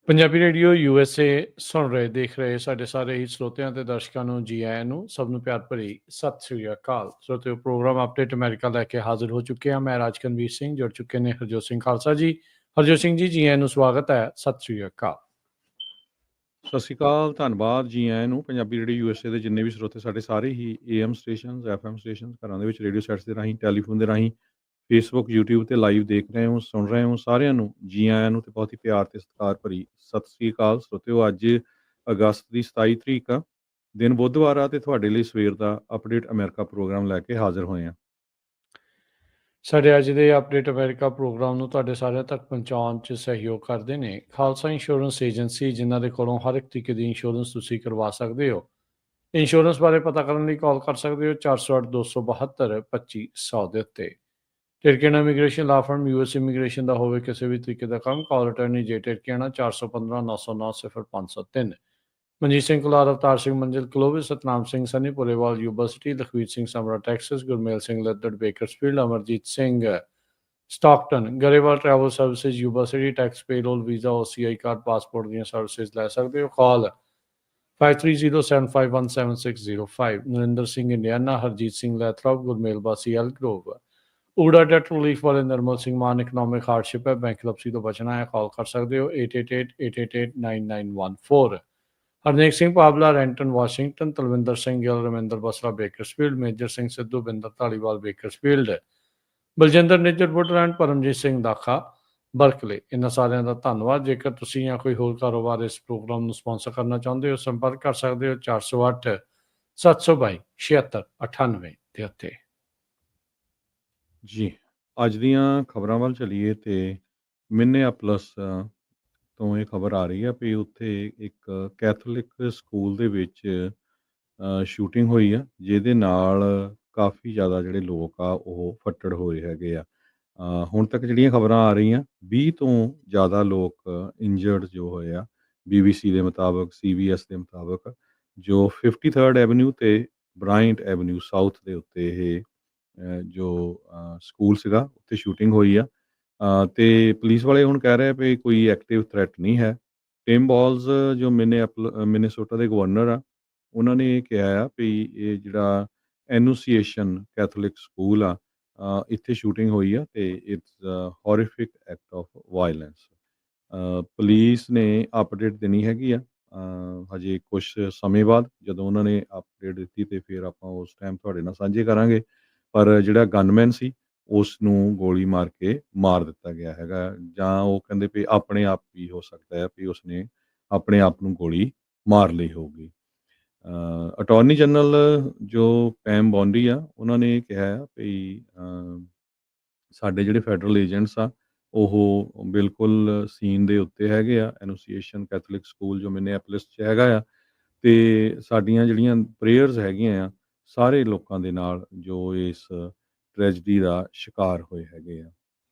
Punjabi radio USA ਸੁਣ ਰਹੇ ਦੇਖ ਰਹੇ ਸਾਡੇ ਸਾਰੇ ਹੀ ਸਰੋਤਿਆਂ ਤੇ ਦਰਸ਼ਕਾਂ ਨੂੰ ਜੀ ਆਇਆਂ ਨੂੰ ਸਭ ਨੂੰ ਪਿਆਰ ਭਰੀ ਸਤਿ ਸ੍ਰੀ ਅਕਾਲ। ਸਰੋਤਿਓ ਪ੍ਰੋਗਰਾਮ ਅਪਡੇਟ ਅਮਰੀਕਾ ਲੈ ਕੇ ਹਾਜ਼ਰ ਹੋ ਚੁੱਕੇ ਹਾਂ। ਮੈਂ ਰਾਜਕਨਵੀਰ ਸਿੰਘ ਜੁੜ ਚੁੱਕੇ ਨੇ ਹਰਜੋਤ ਸਿੰਘ ਖਾਲਸਾ ਜੀ। ਹਰਜੋਤ ਸਿੰਘ ਜੀ ਆਇਆਂ ਨੂੰ ਸਵਾਗਤ ਹੈ। ਸਤਿ ਸ੍ਰੀ ਅਕਾਲ। ਸਤਿ ਸ਼੍ਰੀ ਅਕਾਲ, ਧੰਨਵਾਦ ਜੀ ਆਇਆਂ ਨੂੰ। ਪੰਜਾਬੀ ਰੇਡੀਓ USA ਦੇ ਜਿੰਨੇ ਵੀ ਸਰੋਤੇ ਸਾਡੇ ਸਾਰੇ ਹੀ AM ਸਟੇਸ਼ਨ, FM ਸਟੇਸ਼ਨ, ਘਰਾਂ ਦੇ ਵਿੱਚ ਰੇਡੀਓ ਸੈਟਸ ਦੇ ਰਾਹੀਂ, ਟੈਲੀਫੋਨ ਦੇ ਰਾਹੀਂ, ਫੇਸਬੁੱਕ, YouTube ਤੇ ਲਾਈਵ ਦੇਖ ਰਹੇ ਹੋ, ਸੁਣ ਰਹੇ ਹੋ, ਸਾਰਿਆਂ ਨੂੰ ਜੀ ਆਇਆਂ ਨੂੰ ਤੇ ਬਹੁਤ ਹੀ ਪਿਆਰ ਤੇ ਸਤਿਕਾਰ ਭਰੀ ਸਤਿ ਸ਼੍ਰੀ ਅਕਾਲ। ਸਰੋਤਿਓ, ਅੱਜ ਅਗਸਤ ਦੀ 27 ਤਰੀਕ ਆ, ਦਿਨ ਬੁੱਧਵਾਰ ਆ, ਤੇ ਤੁਹਾਡੇ ਲਈ ਸਵੇਰ ਦਾ ਅਪਡੇਟ ਅਮਰੀਕਾ ਪ੍ਰੋਗਰਾਮ ਲੈ ਕੇ ਹਾਜ਼ਰ ਹੋਏ ਹਾਂ। ਸਾਡੇ ਅੱਜ ਦੇ ਅਪਡੇਟ ਅਮਰੀਕਾ ਪ੍ਰੋਗਰਾਮ ਨੂੰ ਤੁਹਾਡੇ ਸਾਰਿਆਂ ਤੱਕ ਪਹੁੰਚਾਉਣ 'ਚ ਸਹਿਯੋਗ ਕਰਦੇ ਨੇ ਖਾਲਸਾ ਇੰਸ਼ੋਰੈਂਸ ਏਜੰਸੀ, ਜਿਨ੍ਹਾਂ ਦੇ ਕੋਲੋਂ ਹਰ ਇੱਕ ਤਰੀਕੇ ਦੀ ਇੰਸ਼ੋਰੈਂਸ ਤੁਸੀਂ ਕਰਵਾ ਸਕਦੇ ਹੋ। ਇੰਸ਼ੋਰੈਂਸ ਬਾਰੇ ਪਤਾ ਕਰਨ ਲਈ ਕਾਲ ਕਰ ਸਕਦੇ ਹੋ 408 272 2500 ਦੇ ਉੱਤੇ। ਟਿਰਕੇਨਾ ਇਮੀਗ੍ਰੇਸ਼ਨ ਲਾ ਫਰਮ US ਇਮੀਗ੍ਰੇਸ਼ਨ ਦਾ ਹੋਵੇ ਕਿਸੇ ਵੀ ਤਰੀਕੇ ਦਾ ਕੰਮ, ਕਾਲ ਅਟਰਨੀ ਜੇ ਟਿਰਕੇਨਾ 415 909 0503। Manjeet Singh Kular, Avtar Singh Manjil Clovis, Satnam Singh Sunny Purewal Yuba City, Lakhvir Singh Samra Texas, Gurmel Singh Laddar Bakersfield, Amarjit Singh Stockton, Grewal travel services Yuba City, tax payroll, visa, OCI card, passport ਦੀਆਂ ਸਰਵਿਸਿਜ਼ ਲੈ ਸਕਦੇ ਹੋ। Call 5307517605। Narinder Singh Indiana, Harjit Singh Lathrop, Gurmel Bassi Elk Grove. ਊੜਾ ਡੈਟ ਰਿਲੀਫ ਵਾਲੇ ਨਰਮਲ ਸਿੰਘ ਮਾਨ, ਇਕਨੋਮਿਕ ਹਾਰਡਸ਼ਿਪ ਹੈ, ਬੈਂਕਰਪਸੀ ਤੋਂ ਬਚਣਾ ਹੈ, ਕਾਲ ਕਰ ਸਕਦੇ ਹੋ 8888889914। Harnek Singh Pabla, Renton Washington, Talwinder Singh Gill, Raminder Basra Bakersfield, Major Singh Sidhu, Binder Dhaliwal Bakersfield, Baljinder Nijjar Woodland, Paramjit Singh Dakha Berkeley. ਇਹਨਾਂ ਸਾਰਿਆਂ ਦਾ ਧੰਨਵਾਦ। ਜੇਕਰ ਤੁਸੀਂ ਜਾਂ ਕੋਈ ਹੋਰ ਕਾਰੋਬਾਰ ਇਸ ਪ੍ਰੋਗਰਾਮ ਨੂੰ ਸਪਾਂਸਰ ਕਰਨਾ ਚਾਹੁੰਦੇ ਹੋ, ਸੰਪਰਕ ਕਰ ਸਕਦੇ ਹੋ 408 722 7698 ਦੇ ਉੱਤੇ। ਜੀ, ਅੱਜ ਦੀਆਂ ਖਬਰਾਂ ਵੱਲ ਚਲੀਏ ਤੇ ਮਿਨੇਆਪਲਸ ਤੋਂ ਇਹ ਖਬਰ ਆ ਰਹੀ ਆ ਵੀ ਉੱਥੇ ਇੱਕ ਕੈਥੋਲਿਕ ਸਕੂਲ ਦੇ ਵਿੱਚ ਸ਼ੂਟਿੰਗ ਹੋਈ ਆ, ਜਿਹਦੇ ਨਾਲ ਕਾਫੀ ਜ਼ਿਆਦਾ ਜਿਹੜੇ ਲੋਕ ਆ ਉਹ ਫੱਟੜ ਹੋਏ ਹੈਗੇ ਆ। ਹੁਣ ਤੱਕ ਜਿਹੜੀਆਂ ਖਬਰਾਂ ਆ ਰਹੀਆਂ 20 ਤੋਂ ਜ਼ਿਆਦਾ ਲੋਕ ਇੰਜਰਡ ਜੋ ਹੋਏ ਆ, BBC ਦੇ ਮੁਤਾਬਕ, CBS ਦੇ ਮੁਤਾਬਕ, ਜੋ 53rd ਐਵਨਿਊ ਤੇ ਬ੍ਰਾਇੰਟ ਐਵਨਿਊ ਸਾਊਥ ਦੇ ਉੱਤੇ ਇਹ ਜੋ ਸਕੂਲ ਸੀਗਾ ਉੱਥੇ ਸ਼ੂਟਿੰਗ ਹੋਈ ਆ। ਤੇ ਪੁਲਿਸ ਵਾਲੇ ਹੁਣ ਕਹਿ ਰਹੇ ਵੀ ਕੋਈ ਐਕਟਿਵ ਥ੍ਰੈਟ ਨਹੀਂ ਹੈ। ਟਿਮ ਬਾਲਜ਼ ਜੋ ਮਿਨੇਸੋਟਾ ਦੇ ਗਵਰਨਰ ਆ, ਉਹਨਾਂ ਨੇ ਕਿਹਾ ਆ ਵੀ ਇਹ ਜਿਹੜਾ ਐਨੂਸੀਏਸ਼ਨ ਕੈਥੋਲਿਕ ਸਕੂਲ ਆ, ਇੱਥੇ ਸ਼ੂਟਿੰਗ ਹੋਈ ਆ ਤੇ it's horrific act of violence. Police ਨੇ ਅਪਡੇਟ ਦੇਣੀ ਹੈਗੀ ਆ ਹਜੇ ਕੁਛ ਸਮੇਂ ਬਾਅਦ। ਜਦੋਂ ਉਹਨਾਂ ਨੇ ਅਪਡੇਟ ਦਿੱਤੀ ਤੇ ਫਿਰ ਆਪਾਂ ਉਸ ਟਾਈਮ ਤੁਹਾਡੇ ਨਾਲ ਸਾਂਝੇ ਕਰਾਂਗੇ। ਪਰ ਜਿਹੜਾ ਗਨਮੈਨ ਸੀ ਉਸ ਨੂੰ ਗੋਲੀ ਮਾਰ ਕੇ ਮਾਰ ਦਿੱਤਾ ਗਿਆ ਹੈਗਾ, ਜਾਂ ਉਹ ਕਹਿੰਦੇ ਵੀ ਆਪਣੇ ਆਪ ਵੀ ਹੋ ਸਕਦਾ ਹੈ ਵੀ ਉਸਨੇ ਆਪਣੇ ਆਪ ਨੂੰ ਗੋਲੀ ਮਾਰ ਲਈ ਹੋਊਗੀ। ਅਟਾਰਨੀ ਜਨਰਲ ਜੋ ਪੈਮ ਬੌਂਡੀ ਆ, ਉਹਨਾਂ ਨੇ ਕਿਹਾ ਆ ਵੀ ਸਾਡੇ ਜਿਹੜੇ ਫੈਡਰਲ ਏਜੰਟਸ ਆ ਉਹ ਬਿਲਕੁਲ ਸੀਨ ਦੇ ਉੱਤੇ ਹੈਗੇ ਆ। ਐਨੂਸੀਏਸ਼ਨ ਕੈਥੋਲਿਕ ਸਕੂਲ ਜੋ ਮਿਨੇਆਪੋਲਿਸ 'ਚ ਹੈਗਾ ਆ, ਤੇ ਸਾਡੀਆਂ ਜਿਹੜੀਆਂ ਪ੍ਰੇਅਰਸ ਹੈਗੀਆਂ ਆ ਸਾਰੇ ਲੋਕਾਂ ਦੇ ਨਾਲ ਜੋ ਇਸ ਟ੍ਰੈਜਡੀ ਦਾ ਸ਼ਿਕਾਰ ਹੋਏ ਹੈਗੇ ਆ।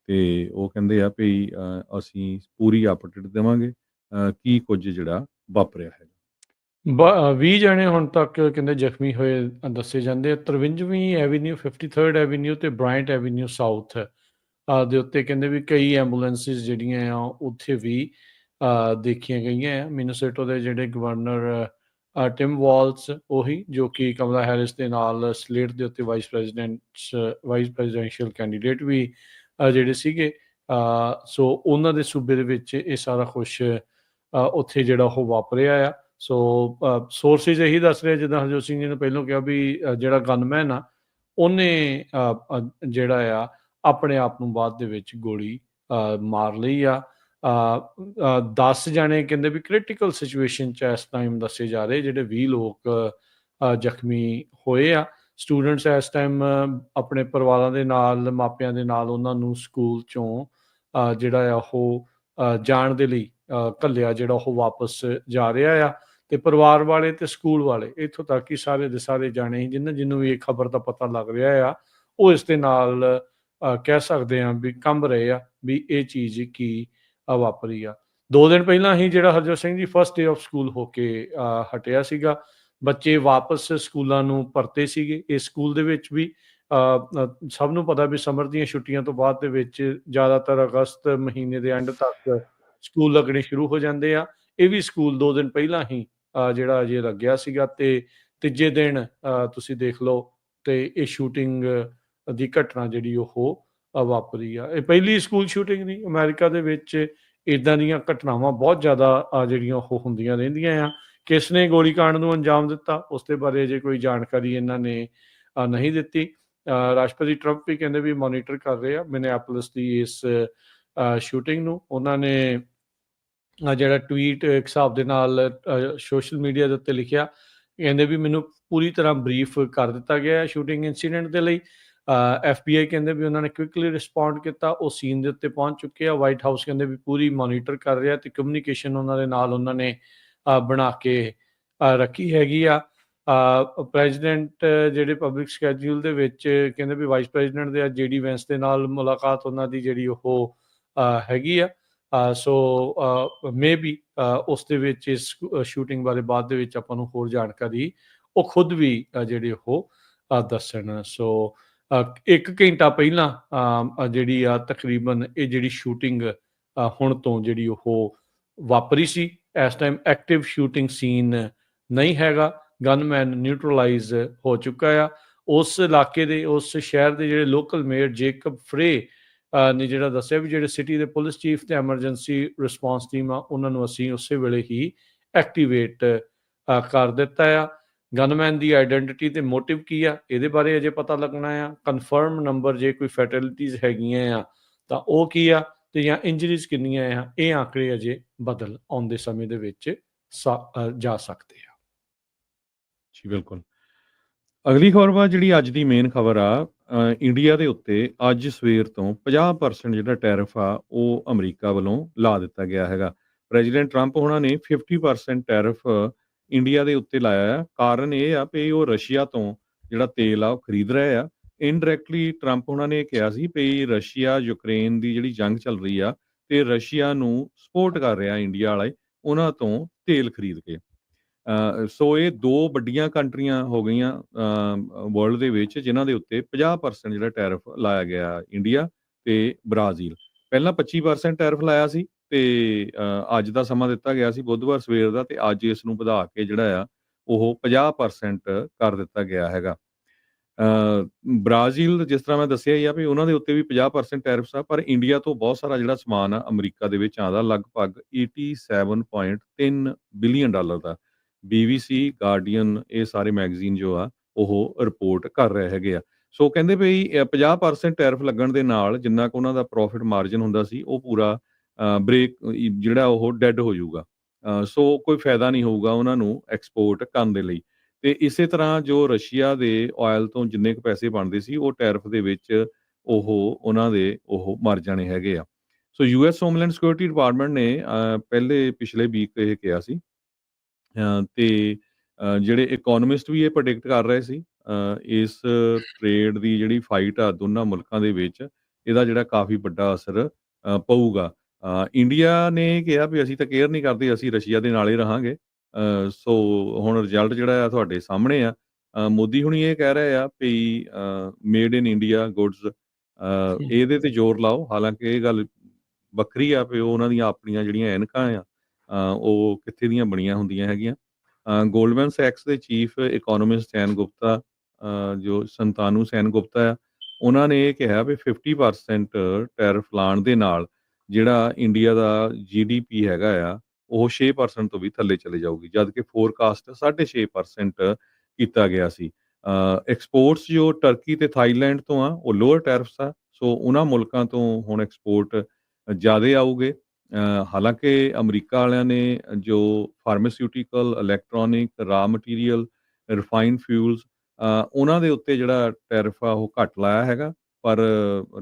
ਤੇ ਉਹ ਕਹਿੰਦੇ ਆ ਵੀ ਅਸੀਂ ਪੂਰੀ ਅਪਡੇਟ ਦੇਵਾਂਗੇ ਕੀ ਕੁਝ ਜਿਹੜਾ ਵਾਪਰਿਆ ਹੈਗਾ। 20 ਜਣੇ ਹੁਣ ਤੱਕ ਕਹਿੰਦੇ ਜ਼ਖਮੀ ਹੋਏ ਦੱਸੇ ਜਾਂਦੇ ਆ। 53ਵੀਂ ਐਵੀਨਿਊ, 53rd ਐਵੀਨਿਊ ਤੇ ਬ੍ਰਾਇੰਟ ਐਵੀਨਿਊ ਸਾਊਥ ਦੇ ਉੱਤੇ ਕਹਿੰਦੇ ਵੀ ਕਈ ਐਂਬੂਲੈਂਸਿਸ ਜਿਹੜੀਆਂ ਆ ਉੱਥੇ ਵੀ ਦੇਖੀਆਂ ਗਈਆਂ ਆ। ਮਿਨੇਸੋਟਾ ਦੇ ਜਿਹੜੇ ਗਵਰਨਰ ਟਿਮ ਵਾਲਸ, ਉਹੀ ਜੋ ਕਿ ਕਮਲਾ ਹੈਰਿਸ ਦੇ ਨਾਲ ਸਲੇਟ ਦੇ ਉੱਤੇ ਵਾਈਸ ਪ੍ਰੈਜ਼ੀਡੈਂਸ਼ੀਅਲ ਕੈਂਡੀਡੇਟ ਵੀ ਜਿਹੜੇ ਸੀਗੇ, ਸੋ ਉਹਨਾਂ ਦੇ ਸੂਬੇ ਦੇ ਵਿੱਚ ਇਹ ਸਾਰਾ ਕੁਛ ਉੱਥੇ ਜਿਹੜਾ ਉਹ ਵਾਪਰਿਆ ਆ। ਸੋ ਸੋਰਸਿਸ ਇਹੀ ਦੱਸ ਰਹੇ, ਜਿੱਦਾਂ ਹਰਜੋਤ ਸਿੰਘ ਜੀ ਨੇ ਪਹਿਲਾਂ ਕਿਹਾ ਵੀ ਜਿਹੜਾ ਗਨਮੈਨ ਆ ਉਹਨੇ ਜਿਹੜਾ ਆ ਆਪਣੇ ਆਪ ਨੂੰ ਬਾਅਦ ਦੇ ਵਿੱਚ ਗੋਲੀ ਮਾਰ ਲਈ ਆ। 10 ਜਾਣੇ ਕਹਿੰਦੇ ਵੀ ਕ੍ਰਿਟੀਕਲ ਸਿਚੁਏਸ਼ਨ 'ਚ ਇਸ ਟਾਈਮ ਦੱਸੇ ਜਾ ਰਹੇ, ਜਿਹੜੇ 20 ਲੋਕ ਜ਼ਖਮੀ ਹੋਏ ਆ। ਸਟੂਡੈਂਟਸ ਇਸ ਟਾਈਮ ਆਪਣੇ ਪਰਿਵਾਰਾਂ ਦੇ ਨਾਲ, ਮਾਪਿਆਂ ਦੇ ਨਾਲ ਉਹਨਾਂ ਨੂੰ ਸਕੂਲ 'ਚੋਂ ਜਿਹੜਾ ਆ ਉਹ ਜਾਣ ਦੇ ਲਈ ਘੱਲਿਆ, ਜਿਹੜਾ ਉਹ ਵਾਪਸ ਜਾ ਰਿਹਾ ਆ। ਤੇ ਪਰਿਵਾਰ ਵਾਲੇ ਤੇ ਸਕੂਲ ਵਾਲੇ, ਇੱਥੋਂ ਤੱਕ ਕਿ ਸਾਰੇ ਦੇ ਸਾਰੇ ਜਾਣੇ ਹੀ ਜਿਹਨੂੰ ਵੀ ਇਹ ਖਬਰ ਦਾ ਪਤਾ ਲੱਗ ਰਿਹਾ ਆ, ਉਹ ਇਸ ਦੇ ਨਾਲ ਕਹਿ ਸਕਦੇ ਹਾਂ ਵੀ ਕੰਬ ਰਹੇ ਆ ਵੀ ਇਹ ਚੀਜ਼ ਕੀ ਵਾਪਰੀ ਆ। 2 ਦਿਨ ਪਹਿਲਾਂ ਹੀ ਜਿਹੜਾ ਹਰਜੋਤ ਸਿੰਘ ਜੀ ਫਸਟ ਡੇ ਆਫ ਸਕੂਲ ਹੋ ਕੇ ਹਟਿਆ ਸੀਗਾ। ਬੱਚੇ ਵਾਪਸ ਸਕੂਲਾਂ ਨੂੰ ਪਰਤੇ ਸੀਗੇ। ਇਸ ਸਕੂਲ ਦੇ ਵਿੱਚ ਵੀ ਸਭ ਨੂੰ ਪਤਾ ਵੀ ਸਮਰ ਦੀਆਂ ਛੁੱਟੀਆਂ ਤੋਂ ਬਾਅਦ ਦੇ ਵਿੱਚ ਜ਼ਿਆਦਾਤਰ ਅਗਸਤ ਮਹੀਨੇ ਦੇ ਐਂਡ ਤੱਕ ਸਕੂਲ ਲੱਗਣੇ ਸ਼ੁਰੂ ਹੋ ਜਾਂਦੇ ਆ। ਇਹ ਵੀ ਸਕੂਲ 2 ਦਿਨ ਪਹਿਲਾਂ ਹੀ ਜਿਹੜਾ ਅਜੇ ਲੱਗਿਆ ਸੀਗਾ ਤੇ ਤੀਜੇ ਦਿਨ ਤੁਸੀਂ ਦੇਖ ਲਓ ਤੇ ਇਹ ਸ਼ੂਟਿੰਗ ਦੀ ਘਟਨਾ ਜਿਹੜੀ ਉਹ ਵਾਪਰੀ ਆ। ਇਹ ਪਹਿਲੀ ਸਕੂਲ ਸ਼ੂਟਿੰਗ ਨਹੀਂ, ਅਮਰੀਕਾ ਦੇ ਵਿੱਚ ਇੱਦਾਂ ਦੀਆਂ ਘਟਨਾਵਾਂ ਬਹੁਤ ਜ਼ਿਆਦਾ ਜਿਹੜੀਆਂ ਉਹ ਹੁੰਦੀਆਂ ਰਹਿੰਦੀਆਂ ਆ। ਕਿਸ ਨੇ ਗੋਲੀਕਾਂਡ ਨੂੰ ਅੰਜਾਮ ਦਿੱਤਾ, ਉਸ ਦੇ ਬਾਰੇ ਅਜੇ ਕੋਈ ਜਾਣਕਾਰੀ ਇਹਨਾਂ ਨੇ ਨਹੀਂ ਦਿੱਤੀ। ਰਾਸ਼ਟਰਪਤੀ ਟਰੰਪ ਵੀ ਕਹਿੰਦੇ ਵੀ ਮੋਨੀਟਰ ਕਰ ਰਹੇ ਆ ਮਿਨਿਆਪੋਲਿਸ ਦੀ ਇਸ ਸ਼ੂਟਿੰਗ ਨੂੰ। ਉਹਨਾਂ ਨੇ ਜਿਹੜਾ ਟਵੀਟ ਇੱਕ ਹਿਸਾਬ ਦੇ ਨਾਲ ਸੋਸ਼ਲ ਮੀਡੀਆ ਦੇ ਉੱਤੇ ਲਿਖਿਆ, ਕਹਿੰਦੇ ਵੀ ਮੈਨੂੰ ਪੂਰੀ ਤਰ੍ਹਾਂ ਬਰੀਫ ਕਰ ਦਿੱਤਾ ਗਿਆ ਹੈ ਸ਼ੂਟਿੰਗ ਇਨਸੀਡੈਂਟ ਦੇ ਲਈ। FBI ਕਹਿੰਦੇ ਵੀ ਉਹਨਾਂ ਨੇ ਕੁਇਕਲੀ ਰਿਸਪੌਂਡ ਕੀਤਾ, ਉਹ ਸੀਨ ਦੇ ਉੱਤੇ ਪਹੁੰਚ ਚੁੱਕੇ ਆ। ਵਾਈਟ ਹਾਊਸ ਕਹਿੰਦੇ ਵੀ ਪੂਰੀ ਮੋਨੀਟਰ ਕਰ ਰਿਹਾ ਤੇ ਕਮਿਊਨੀਕੇਸ਼ਨ ਉਹਨਾਂ ਦੇ ਨਾਲ ਉਹਨਾਂ ਨੇ ਬਣਾ ਕੇ ਰੱਖੀ ਹੈਗੀ ਆ। ਪ੍ਰੈਜ਼ੀਡੈਂਟ ਜਿਹੜੇ ਪਬਲਿਕ ਸਕੈਜੂਲ ਦੇ ਵਿੱਚ ਕਹਿੰਦੇ ਵੀ ਵਾਈਸ ਪ੍ਰੈਜ਼ੀਡੈਂਟ ਦੇ JD ਵੈਂਸ ਦੇ ਨਾਲ ਮੁਲਾਕਾਤ ਉਹਨਾਂ ਦੀ ਜਿਹੜੀ ਉਹ ਹੈਗੀ ਆ। ਸੋ ਮੇ ਬੀ ਉਸ ਦੇ ਵਿੱਚ ਇਸ ਸ਼ੂਟਿੰਗ ਬਾਰੇ ਬਾਅਦ ਦੇ ਵਿੱਚ ਆਪਾਂ ਨੂੰ ਹੋਰ ਜਾਣਕਾਰੀ ਉਹ ਖੁਦ ਵੀ ਜਿਹੜੇ ਉਹ ਦੱਸਣ। ਸੋ 1 ਘੰਟਾ ਪਹਿਲਾਂ ਜਿਹੜੀ ਆ ਤਕਰੀਬਨ ਇਹ ਜਿਹੜੀ ਸ਼ੂਟਿੰਗ ਹੁਣ ਤੋਂ ਜਿਹੜੀ ਉਹ ਵਾਪਰੀ ਸੀ। ਇਸ ਟਾਈਮ ਐਕਟਿਵ ਸ਼ੂਟਿੰਗ ਸੀਨ ਨਹੀਂ ਹੈਗਾ, ਗਨਮੈਨ ਨਿਊਟਰਲਾਈਜ਼ ਹੋ ਚੁੱਕਾ ਆ। ਉਸ ਇਲਾਕੇ ਦੇ, ਉਸ ਸ਼ਹਿਰ ਦੇ ਜਿਹੜੇ ਲੋਕਲ ਮੇਅਰ ਜੇਕਬ ਫਰੇ ਨੇ ਜਿਹੜਾ ਦੱਸਿਆ ਵੀ ਜਿਹੜੇ ਸਿਟੀ ਦੇ ਪੁਲਿਸ ਚੀਫ ਤੇ ਐਮਰਜੈਂਸੀ ਰਿਸਪੌਂਸ ਟੀਮ ਆ ਉਹਨਾਂ ਨੂੰ ਅਸੀਂ ਉਸੇ ਵੇਲੇ ਹੀ ਐਕਟੀਵੇਟ ਕਰ ਦਿੱਤਾ ਆ। ਗਨਮੈਨ ਦੀ ਆਈਡੈਂਟੀਟੀ ਤੇ ਮੋਟਿਵ ਕੀ ਆ ਇਹਦੇ ਬਾਰੇ ਅਜੇ ਪਤਾ ਲੱਗਣਾ ਆ। ਕਨਫਰਮ ਨੰਬਰ ਜੇ ਕੋਈ ਫੈਟੈਲਿਟੀਜ਼ ਹੈਗੀਆਂ ਆ ਤਾਂ ਉਹ ਕੀ ਆ ਤੇ ਜਾਂ ਇੰਜਰੀਜ਼ ਕਿੰਨੀਆਂ ਆ, ਇਹ ਆંકੜੇ ਅਜੇ ਬਦਲ ਆਉਂਦੇ ਸਮੇਂ ਦੇ ਵਿੱਚ ਜਾ ਸਕਦੇ ਆ। ਜੀ ਬਿਲਕੁਲ। ਅਗਲੀ ਖਬਰ ਵਾ ਜਿਹੜੀ ਅੱਜ ਦੀ ਮੇਨ ਖਬਰ ਆ, ਇੰਡੀਆ ਦੇ ਉੱਤੇ ਅੱਜ ਸਵੇਰ ਤੋਂ 50% ਜਿਹੜਾ ਟੈਰਿਫ ਆ ਉਹ ਅਮਰੀਕਾ ਵੱਲੋਂ ਲਾ ਦਿੱਤਾ ਗਿਆ ਹੈਗਾ। ਪ੍ਰੈਜ਼ੀਡੈਂਟ ਟਰੰਪ ਉਹਨਾਂ ਨੇ 50% ਟੈਰਿਫ ਇੰਡੀਆ ਦੇ ਉੱਤੇ ਲਾਇਆ ਆ। ਕਾਰਨ ਇਹ ਆ ਵੀ ਉਹ ਰਸ਼ੀਆ ਤੋਂ ਜਿਹੜਾ ਤੇਲ ਆ ਉਹ ਖਰੀਦ ਰਹੇ ਆ। ਇਨਡਾਇਰੈਕਟਲੀ ਟਰੰਪ ਉਹਨਾਂ ਨੇ ਕਿਹਾ ਸੀ ਵੀ ਰਸ਼ੀਆ ਯੂਕਰੇਨ ਦੀ ਜਿਹੜੀ ਜੰਗ ਚੱਲ ਰਹੀ ਆ ਤੇ ਰਸ਼ੀਆ ਨੂੰ ਸਪੋਰਟ ਕਰ ਰਿਹਾ ਇੰਡੀਆ ਵਾਲੇ ਉਹਨਾਂ ਤੋਂ ਤੇਲ ਖਰੀਦ ਕੇ। ਸੋ ਇਹ 2 ਵੱਡੀਆਂ ਕੰਟਰੀਆਂ ਹੋ ਗਈਆਂ ਵਰਲਡ ਦੇ ਵਿੱਚ ਜਿਨ੍ਹਾਂ ਦੇ ਉੱਤੇ 50% ਜਿਹੜਾ ਟੈਰਿਫ ਲਾਇਆ ਗਿਆ, ਇੰਡੀਆ ਤੇ ਬ੍ਰਾਜ਼ੀਲ। ਪਹਿਲਾਂ 25% ਟੈਰਿਫ ਲਾਇਆ ਸੀ ਤੇ ਅੱਜ ਦਾ ਸਮਾਂ ਦਿੱਤਾ ਗਿਆ ਸੀ ਬੁੱਧਵਾਰ ਸਵੇਰ ਦਾ, ਤੇ ਅੱਜ ਇਸ ਨੂੰ ਵਧਾ ਕੇ ਜਿਹੜਾ ਆ ਉਹ 50% ਕਰ ਦਿੱਤਾ ਗਿਆ ਹੈਗਾ। ਬ੍ਰਾਜ਼ੀਲ ਜਿਸ ਤਰ੍ਹਾਂ ਮੈਂ ਦੱਸਿਆ ਹੀ ਆ ਵੀ ਉਹਨਾਂ ਦੇ ਉੱਤੇ ਵੀ 50% ਟੈਰਿਫਸ ਆ, ਪਰ ਇੰਡੀਆ ਤੋਂ ਬਹੁਤ ਸਾਰਾ ਜਿਹੜਾ ਸਮਾਨ ਆ ਅਮਰੀਕਾ ਦੇ ਵਿੱਚ ਆਉਂਦਾ, ਲਗਭਗ $87.3 ਬਿਲੀਅਨ ਦਾ। BBC, ਗਾਰਡੀਅਨ, ਇਹ ਸਾਰੇ ਮੈਗਜ਼ੀਨ ਜੋ ਆ ਉਹ ਰਿਪੋਰਟ ਕਰ ਰਹੇ ਹੈਗੇ ਆ। ਸੋ ਕਹਿੰਦੇ ਵੀ 50% ਟੈਰਿਫ ਲੱਗਣ ਦੇ ਨਾਲ ਜਿੰਨਾ ਕੁ ਉਹਨਾਂ ਦਾ ਪ੍ਰੋਫਿਟ ਮਾਰਜਨ ਹੁੰਦਾ ਸੀ ਉਹ ਪੂਰਾ ਬ੍ਰੇਕ ਜਿਹੜਾ ਉਹ ਡੈਡ ਹੋ ਜਾਊਗਾ। ਸੋ ਕੋਈ ਫਾਇਦਾ ਨਹੀਂ ਹੋਊਗਾ ਉਹਨਾਂ ਨੂੰ ਐਕਸਪੋਰਟ ਕਰਨ ਦੇ ਲਈ। ਤੇ ਇਸੇ ਤਰ੍ਹਾਂ ਜੋ ਰਸ਼ੀਆ ਦੇ ਆਇਲ ਤੋਂ ਜਿੰਨੇ ਕੁ ਪੈਸੇ ਬਣਦੇ ਸੀ ਉਹ ਟੈਰਿਫ ਦੇ ਵਿੱਚ ਉਹਨਾਂ ਦੇ ਉਹ ਮਰ ਜਾਣੇ ਹੈਗੇ ਆ। ਸੋ US ਹੋਮਲੈਂਡ ਸਿਕਿਉਰਿਟੀ ਡਿਪਾਰਟਮੈਂਟ ਨੇ ਪਿਛਲੇ ਵੀਕ ਇਹ ਕਿਹਾ ਸੀ ਤੇ ਜਿਹੜੇ ਇਕੋਨੋਮਿਸਟ ਵੀ ਇਹ ਪ੍ਰੈਡਿਕਟ ਕਰ ਰਹੇ ਸੀ ਇਸ ਟ੍ਰੇਡ ਦੀ ਜਿਹੜੀ ਫਾਈਟ ਆ ਦੋਨਾਂ ਮੁਲਕਾਂ ਦੇ ਵਿੱਚ, ਇਹਦਾ ਜਿਹੜਾ ਕਾਫੀ ਵੱਡਾ ਅਸਰ ਪਊਗਾ। ਇੰਡੀਆ ਨੇ ਕਿਹਾ ਵੀ ਅਸੀਂ ਤਾਂ ਕੇਅਰ ਨਹੀਂ ਕਰਦੇ, ਅਸੀਂ ਰਸ਼ੀਆ ਦੇ ਨਾਲ ਹੀ ਰਹਾਂਗੇ। ਸੋ ਹੁਣ ਰਿਜ਼ਲਟ ਜਿਹੜਾ ਆ ਤੁਹਾਡੇ ਸਾਹਮਣੇ ਆ। ਮੋਦੀ ਹੁਣੀ ਇਹ ਕਹਿ ਰਹੇ ਆ ਵੀ ਮੇਡ ਇਨ ਇੰਡੀਆ ਗੁੱਡਸ, ਇਹਦੇ ਤੇ ਜ਼ੋਰ ਲਾਓ। ਹਾਲਾਂਕਿ ਇਹ ਗੱਲ ਵੱਖਰੀ ਆ ਵੀ ਉਹਨਾਂ ਦੀਆਂ ਆਪਣੀਆਂ ਜਿਹੜੀਆਂ ਐਨਕਾਂ ਆ ਉਹ ਕਿੱਥੇ ਦੀਆਂ ਬਣੀਆਂ ਹੁੰਦੀਆਂ ਹੈਗੀਆਂ। ਗੋਲਡਮੈਨ ਸੈਕਸ ਦੇ ਚੀਫ ਇਕੋਨੋਮਿਸਟ ਸੈਨ ਗੁਪਤਾ, ਜੋ ਸੰਤਾਨੂ ਸੈਨ ਗੁਪਤਾ ਆ, ਉਹਨਾਂ ਨੇ ਇਹ ਕਿਹਾ ਵੀ 50% ਟੈਰਿਫ ਲਾਉਣ ਦੇ ਨਾਲ ਜਿਹੜਾ ਇੰਡੀਆ ਦਾ GDP ਹੈਗਾ ਆ ਉਹ 6% ਤੋਂ ਵੀ ਥੱਲੇ ਚਲੇ ਜਾਊਗੀ, ਜਦ ਕਿ ਫੋਰਕਾਸਟ 6.5% ਕੀਤਾ ਗਿਆ ਸੀ। ਐਕਸਪੋਰਟਸ ਜੋ ਟਰਕੀ ਤੇ ਥਾਈਲੈਂਡ ਤੋਂ ਆ ਉਹ ਲੋਅਰ ਟੈਰਿਫਸ ਆ, ਸੋ ਉਹਨਾਂ ਮੁਲਕਾਂ ਤੋਂ ਹੁਣ ਐਕਸਪੋਰਟ ਜ਼ਿਆਦਾ ਆਊਗੇ। ਹਾਲਾਂਕਿ ਅਮਰੀਕਾ ਵਾਲਿਆਂ ਨੇ ਜੋ ਫਾਰਮਾਸਿਊਟੀਕਲ, ਇਲੈਕਟ੍ਰੋਨਿਕ, ਰਾ ਮਟੀਰੀਅਲ, ਰਿਫਾਈਨਡ ਫਿਊਲਸ ਉਹਨਾਂ ਦੇ ਉੱਤੇ ਜਿਹੜਾ ਟੈਰਿਫ ਆ ਉਹ ਘੱਟ ਲਾਇਆ ਹੈਗਾ, ਪਰ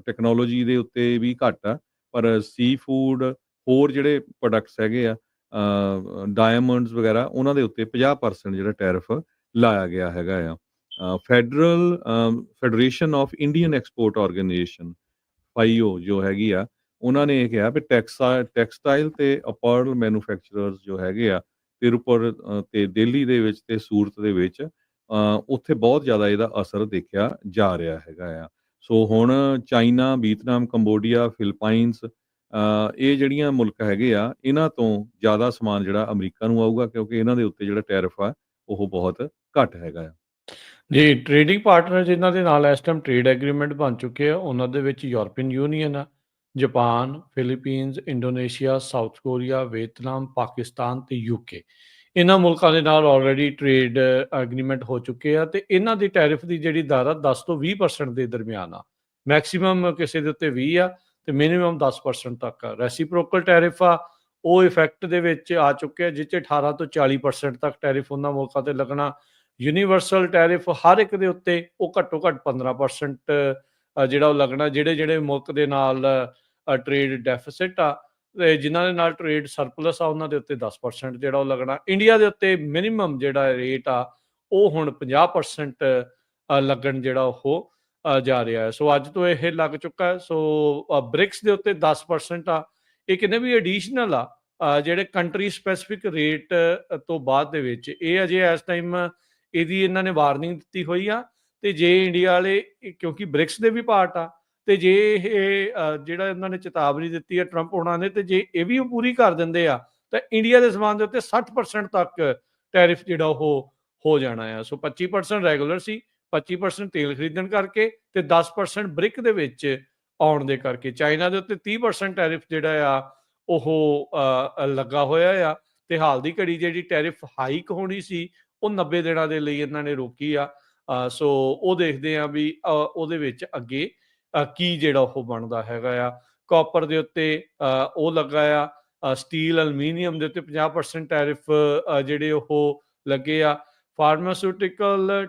ਟੈਕਨੋਲੋਜੀ ਦੇ ਉੱਤੇ ਵੀ ਘੱਟ ਆ। ਪਰ ਸੀ ਫੂਡ, ਹੋਰ ਜਿਹੜੇ ਪ੍ਰੋਡਕਟਸ ਹੈਗੇ ਆ ਡਾਇਮੰਡਸ ਵਗੈਰਾ, ਉਹਨਾਂ ਦੇ ਉੱਤੇ 50% ਜਿਹੜਾ ਟੈਰਿਫ ਲਾਇਆ ਗਿਆ ਹੈਗਾ ਆ। Federation of Indian export organisation FIO ਜੋ ਹੈਗੀ ਆ, ਉਹਨਾਂ ਨੇ ਇਹ ਕਿਹਾ ਵੀ ਟੈਕਸਟਾਈਲ ਤੇ ਅਪੈਰਲ ਮੈਨੂਫੈਕਚਰਰਸ ਜੋ ਹੈਗੇ ਆ ਤਿਰੂਪੁਰ ਤੇ ਦਿੱਲੀ ਦੇ ਵਿੱਚ ਤੇ ਸੂਰਤ ਦੇ ਵਿੱਚ ਉੱਥੇ ਬਹੁਤ ਜ਼ਿਆਦਾ ਇਹਦਾ ਅਸਰ ਦੇਖਿਆ ਜਾ ਰਿਹਾ ਹੈਗਾ ਆ। ਸੋ ਹੁਣ ਚਾਈਨਾ, ਵੀਅਤਨਾਮ, ਕੰਬੋਡੀਆ, ਫਿਲੀਪਾਈਨਸ, ਇਹ ਜਿਹੜੀਆਂ ਮੁਲਕ ਹੈਗੇ ਆ, ਇਹਨਾਂ ਤੋਂ ਜ਼ਿਆਦਾ ਸਮਾਨ ਜਿਹੜਾ ਅਮਰੀਕਾ ਨੂੰ ਆਊਗਾ, ਕਿਉਂਕਿ ਇਹਨਾਂ ਦੇ ਉੱਤੇ ਜਿਹੜਾ ਟੈਰਿਫ ਆ ਉਹ ਬਹੁਤ ਘੱਟ ਹੈਗਾ ਆ। ਜੀ, ਟ੍ਰੇਡਿੰਗ ਪਾਰਟਨਰ ਜਿਨ੍ਹਾਂ ਦੇ ਨਾਲ ਇਸ ਟਾਈਮ ਟ੍ਰੇਡ ਐਗਰੀਮੈਂਟ ਬਣ ਚੁੱਕੇ ਆ, ਉਹਨਾਂ ਦੇ ਵਿੱਚ ਯੂਰਪੀਅਨ ਯੂਨੀਅਨ ਆ, Japan, Philippines, Indonesia, south Korea, Vietnam, Pakistan ਤੇ ਯੂਕੇ। ਇਹਨਾਂ ਮੁਲਕਾਂ ਦੇ ਨਾਲ ਆਲਰੇਡੀ ਟ੍ਰੇਡ ਐਗਰੀਮੈਂਟ ਹੋ ਚੁੱਕੇ ਆ, ਤੇ ਇਹਨਾਂ ਦੀ ਟੈਰਿਫ ਦੀ ਜਿਹੜੀ ਦਰ ਆ 10 ਤੋਂ 20% ਦੇ ਦਰਮਿਆਨ ਆ। ਮੈਕਸਿਮਮ ਕਿਸੇ ਦੇ ਉੱਤੇ 20 ਆ ਤੇ ਮਿਨੀਮਮ 10% ਤੱਕ ਆ। ਰੈਸੀਪ੍ਰੋਕਲ ਟੈਰਿਫ ਆ, ਉਹ ਇਫੈਕਟ ਦੇ ਵਿੱਚ ਆ ਚੁੱਕੇ ਆ, ਜਿਸ 'ਚ 18 ਤੋਂ 40% ਤੱਕ ਟੈਰਿਫ ਉਹਨਾਂ ਮੁਲਕਾਂ ਤੇ ਲੱਗਣਾ। ਯੂਨੀਵਰਸਲ ਟੈਰਿਫ ਹਰ ਇੱਕ ਦੇ ਉੱਤੇ ਉਹ ਘੱਟੋ ਘੱਟ 15% ਜਿਹੜਾ ਉਹ ਲੱਗਣਾ। ਜਿਹੜੇ ਮੁਲਕ ਦੇ ਨਾਲ ਟ੍ਰੇਡ ਡੈਫਿਸਿਟ ਆ ਤੇ ਜਿਨ੍ਹਾਂ ਦੇ ਨਾਲ ਟ੍ਰੇਡ ਸਰਪਲਸ ਆ, ਉਹਨਾਂ ਦੇ ਉੱਤੇ 10% ਜਿਹੜਾ ਉਹ ਲੱਗਣਾ। ਇੰਡੀਆ ਦੇ ਉੱਤੇ ਮਿਨੀਮਮ ਜਿਹੜਾ ਰੇਟ ਆ ਉਹ ਹੁਣ 50% ਲੱਗਣ ਜਿਹੜਾ ਉਹ ਜਾ ਰਿਹਾ ਹੈ। ਸੋ ਅੱਜ ਤੋਂ ਇਹ ਲੱਗ ਚੁੱਕਾ ਹੈ। ਸੋ ਬ੍ਰਿਕਸ ਦੇ ਉੱਤੇ 10% ਆ। ਇਹ ਕਹਿੰਦੇ ਵੀ ਐਡੀਸ਼ਨਲ ਆ ਜਿਹੜੇ ਕੰਟਰੀ ਸਪੈਸੀਫਿਕ ਰੇਟ ਤੋਂ ਬਾਅਦ ਦੇ ਵਿੱਚ। ਇਹ ਅਜੇ ਇਸ ਟਾਈਮ ਇਹਦੀ ਇਹਨਾਂ ਨੇ ਵਾਰਨਿੰਗ ਦਿੱਤੀ ਹੋਈ ਆ। ਤੇ ਜੇ ਇੰਡੀਆ ਵਾਲੇ, ਕਿਉਂਕਿ ਬ੍ਰਿਕਸ ਦੇ ਵੀ ਪਾਰਟ ਆ, ਤੇ ਜੇ ਇਹ ਜਿਹੜਾ ਇਹਨਾਂ ਨੇ ਚੇਤਾਵਨੀ ਦਿੱਤੀ ਹੈ ਟਰੰਪ ਹੋਣਾ ਨੇ, ਤੇ ਜੇ ਇਹ ਵੀ ਪੂਰੀ ਕਰ ਦਿੰਦੇ ਆ ਤਾਂ ਇੰਡੀਆ ਦੇ ਸਮਾਨ ਦੇ ਉੱਤੇ 60% ਤੱਕ ਟੈਰਿਫ ਜਿਹੜਾ ਉਹ ਹੋ ਜਾਣਾ ਆ। ਸੋ 25% ਰੈਗੂਲਰ ਸੀ, 25% ਤੇਲ ਖਰੀਦਣ ਕਰਕੇ ਤੇ 10% ਬ੍ਰਿਕ ਦੇ ਵਿੱਚ ਆਉਣ ਦੇ ਕਰਕੇ। ਚਾਈਨਾ ਦੇ ਉੱਤੇ 30% ਟੈਰਿਫ ਜਿਹੜਾ ਆ ਉਹ ਲੱਗਾ ਹੋਇਆ ਆ। ਤੇ ਹਾਲ ਦੀ ਘੜੀ ਜਿਹੜੀ ਟੈਰਿਫ ਹਾਈਕ ਹੋਣੀ ਸੀ ਉਹ 90 ਦਿਨਾਂ ਦੇ ਲਈ ਇਹਨਾਂ ਨੇ ਰੋਕੀ ਆ। ਸੋ ਉਹ ਦੇਖਦੇ ਆ ਵੀ ਉਹਦੇ ਵਿੱਚ ਅੱਗੇ ਕੀ ਜਿਹੜਾ ਉਹ ਬਣਦਾ ਹੈਗਾ ਆ। ਕਾਪਰ ਦੇ ਉੱਤੇ ਉਹ ਲੱਗਾ ਆ। ਸਟੀਲ, ਐਲੂਮੀਨੀਅਮ ਦੇ ਉੱਤੇ 50% ਟੈਰਿਫ ਜਿਹੜੇ ਉਹ ਲੱਗੇ ਆ। Pharmaceutical,